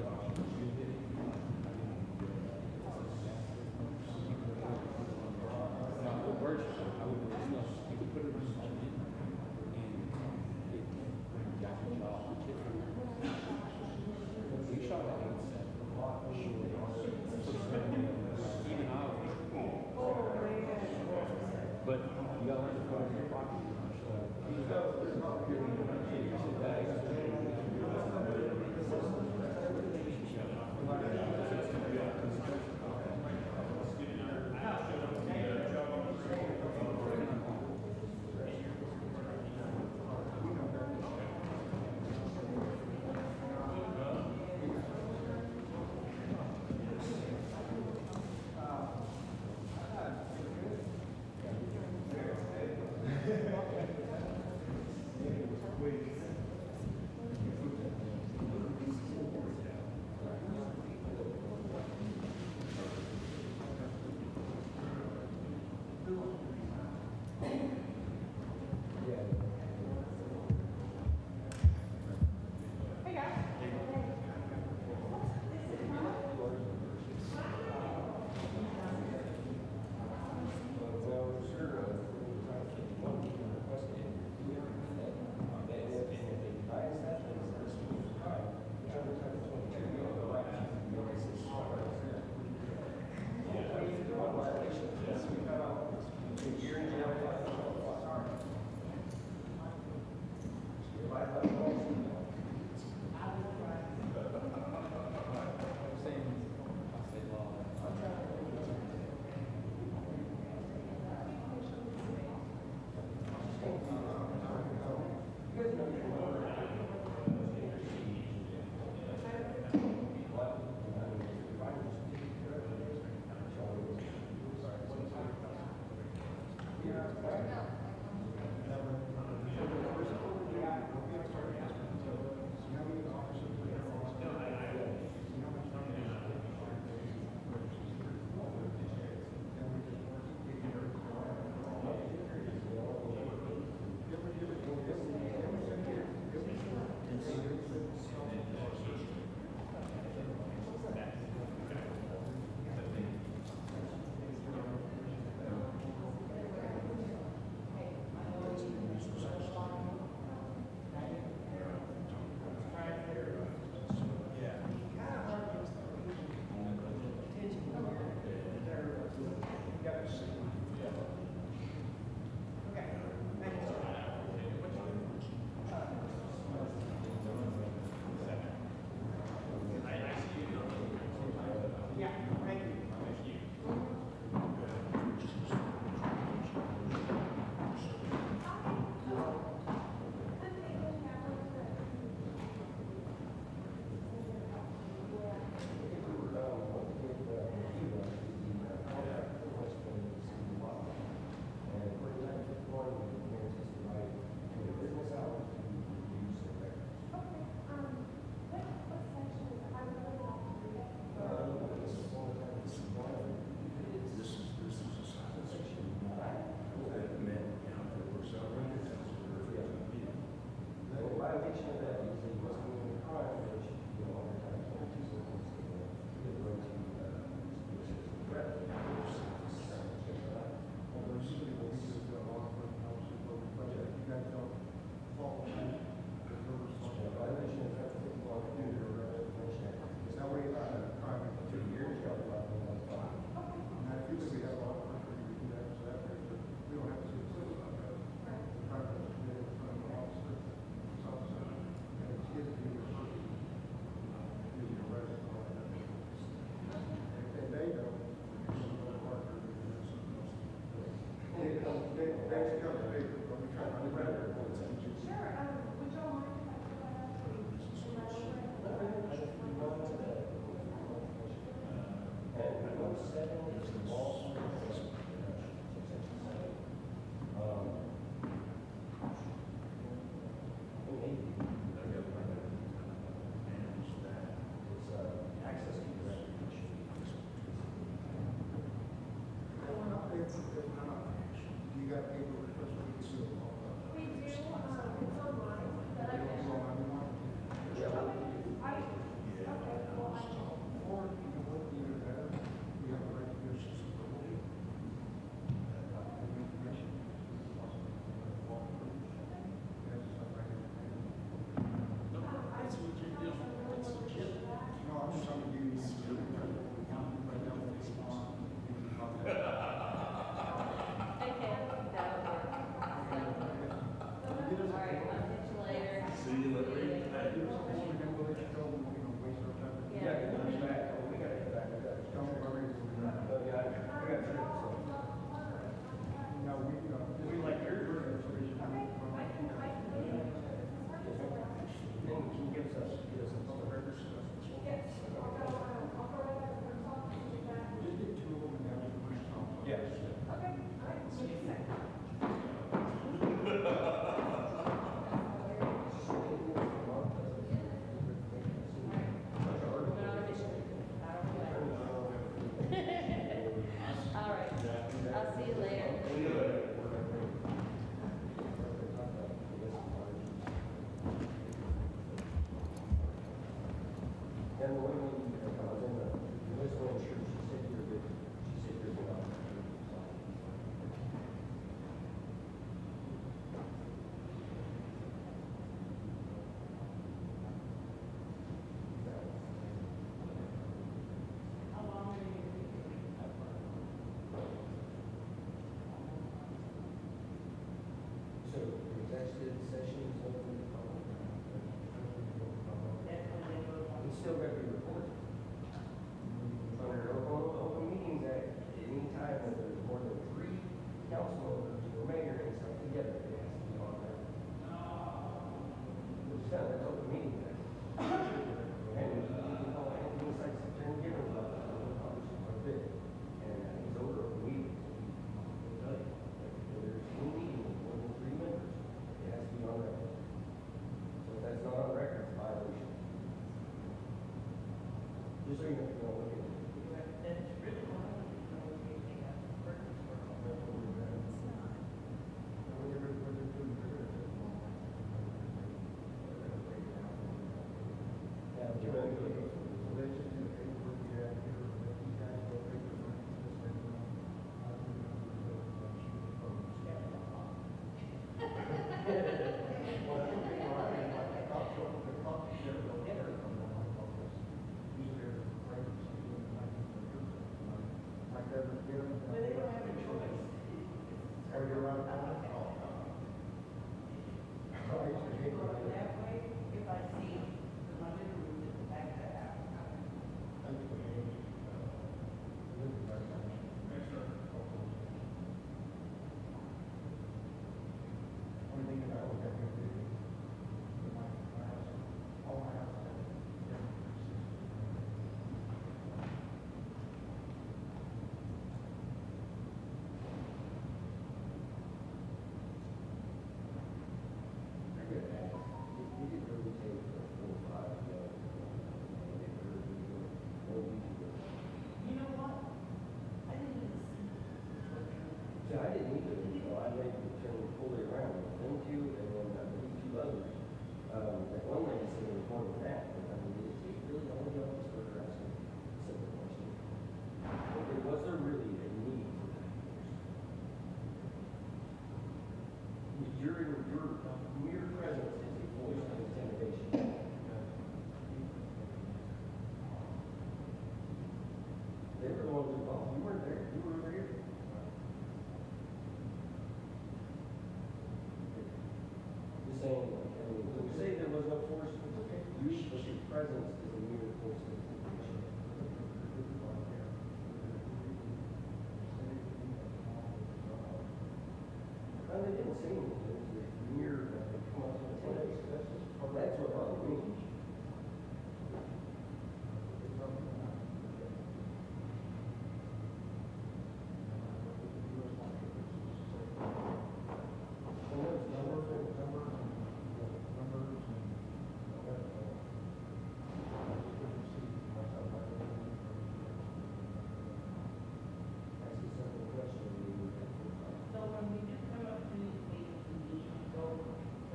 go fill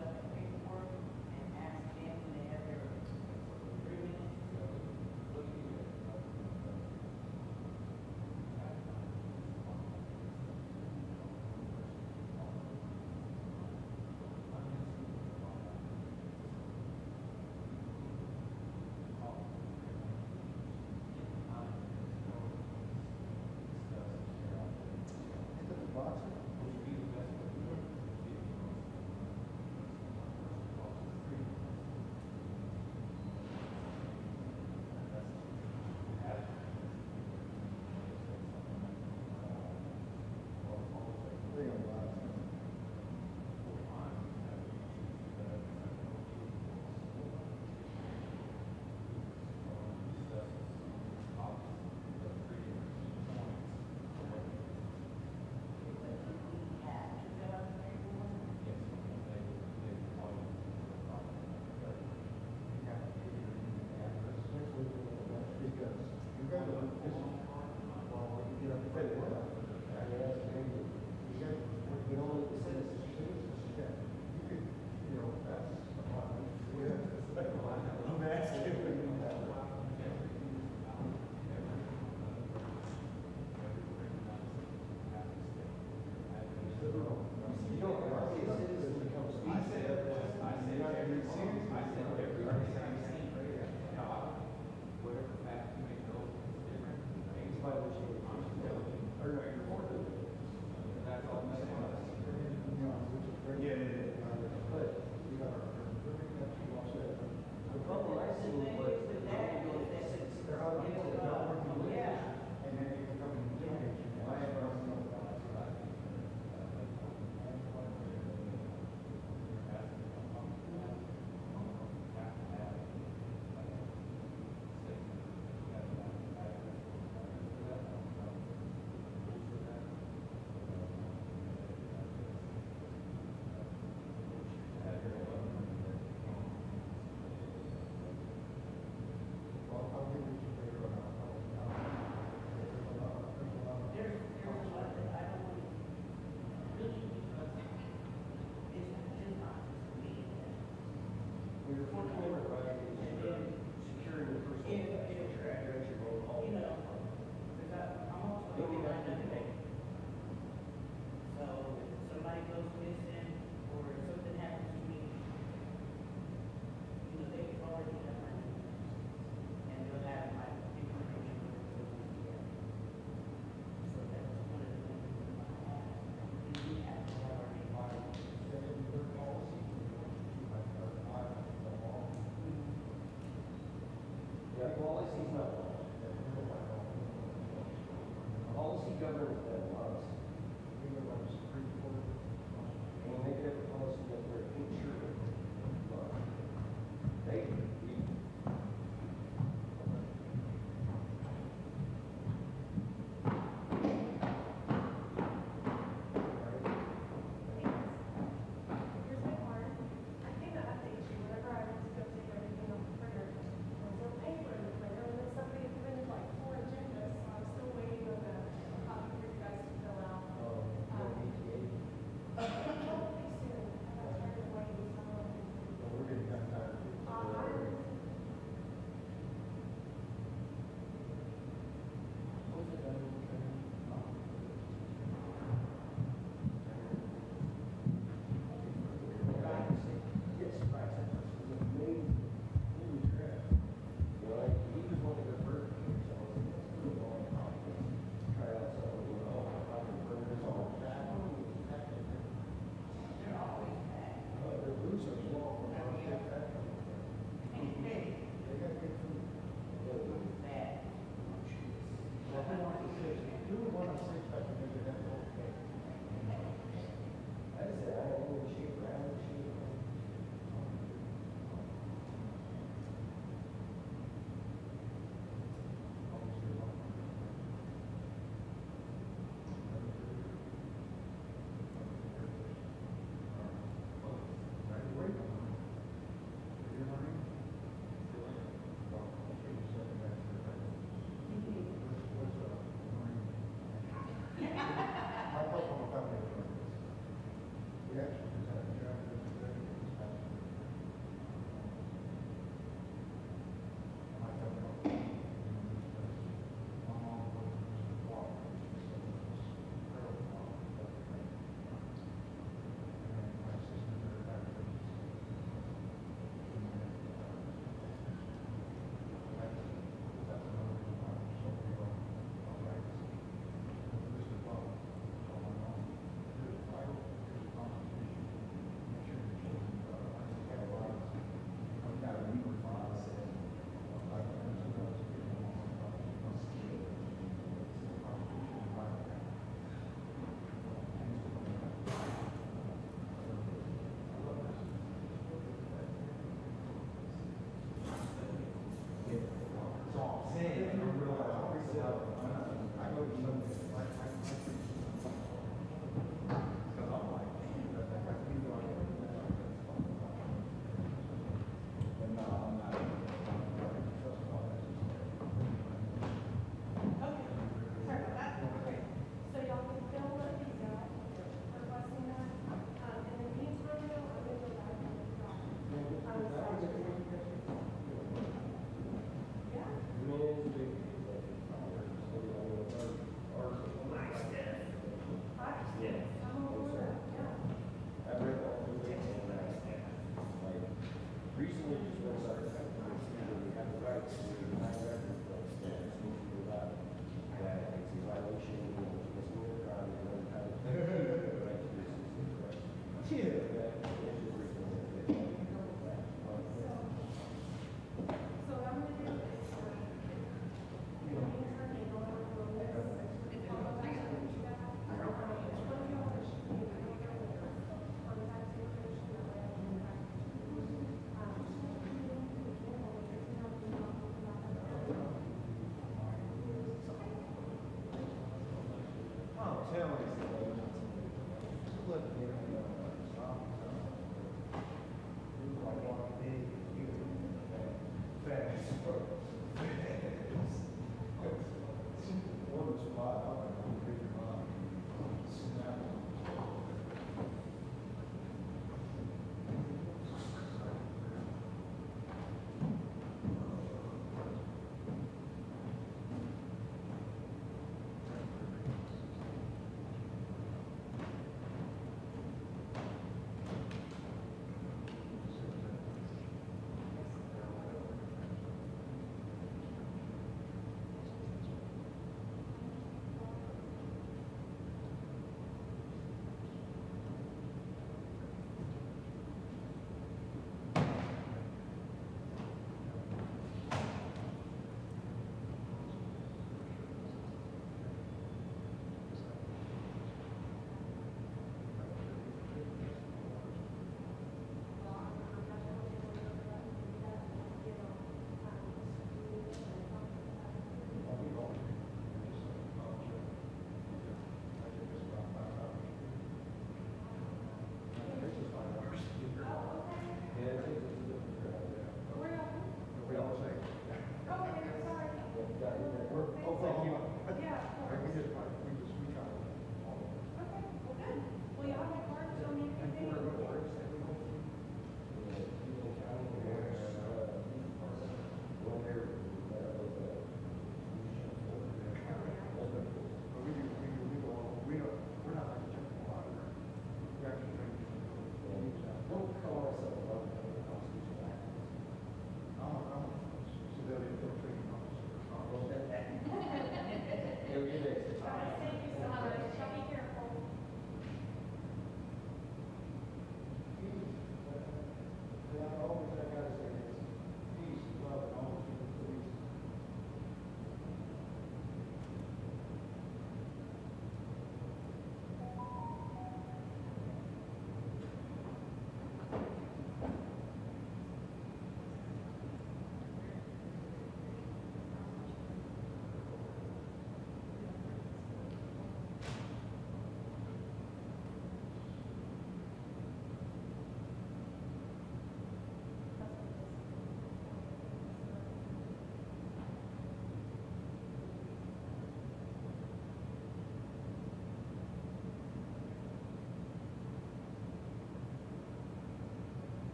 out the paperwork and ask them when they have their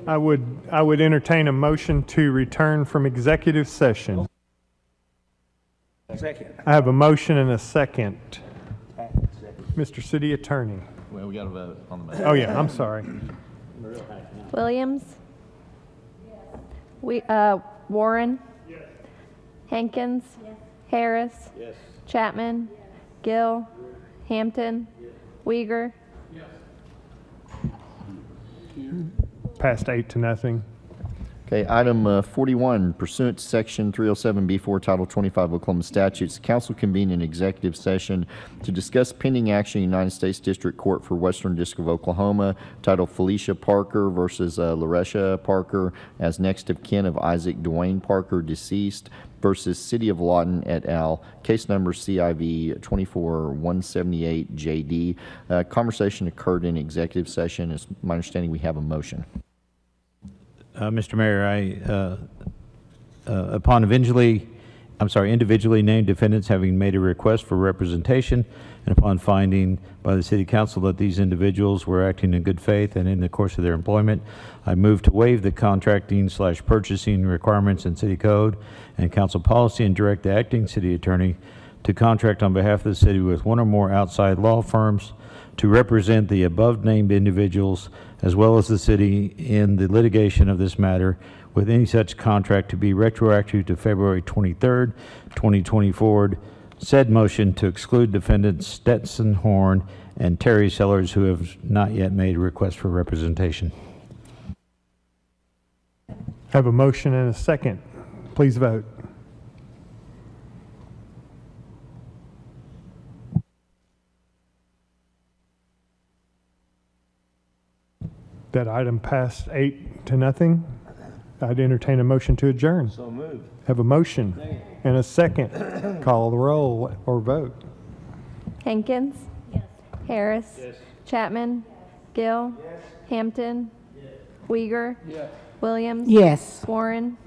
I would entertain a motion to return from executive session. Second. I have a motion and a second. Mr. City Attorney. Well, we got to vote on the motion. Oh, yeah, I'm sorry. Williams? Warren? Hankins? Harris? Chapman? Gill? Hampton? Uyghur? Passed 8-0. Okay, item 41, pursuant to Section 307B4, Title 25 Oklahoma statutes, the council convened an executive session to discuss pending action in United States District Court for Western District of Oklahoma, titled Felicia Parker versus Laresha Parker as next of kin of Isaac Dwayne Parker, deceased, versus City of Lawton et al., case number CIV 24178JD. Conversation occurred in executive session. It's my understanding we have a motion. Mr. Mayor, upon individually named defendants having made a request for representation, and upon finding by the City Council that these individuals were acting in good faith and in the course of their employment, I move to waive the contracting/purchasing requirements in City Code and Council policy and direct the acting City Attorney to contract on behalf of the city with one or more outside law firms to represent the above-named individuals as well as the city in the litigation of this matter, with any such contract to be retroactive to February 23rd, 2024. Said motion to exclude defendants Stetson Horn and Terry Sellers, who have not yet made a request for representation. Have a motion and a second. Please vote. That item passed 8-0. I'd entertain a motion to adjourn. So moved. Have a motion and a second. Call the roll or vote. Hankins? Harris? Chapman? Gill? Hampton? Uyghur? Williams? Yes. Warren?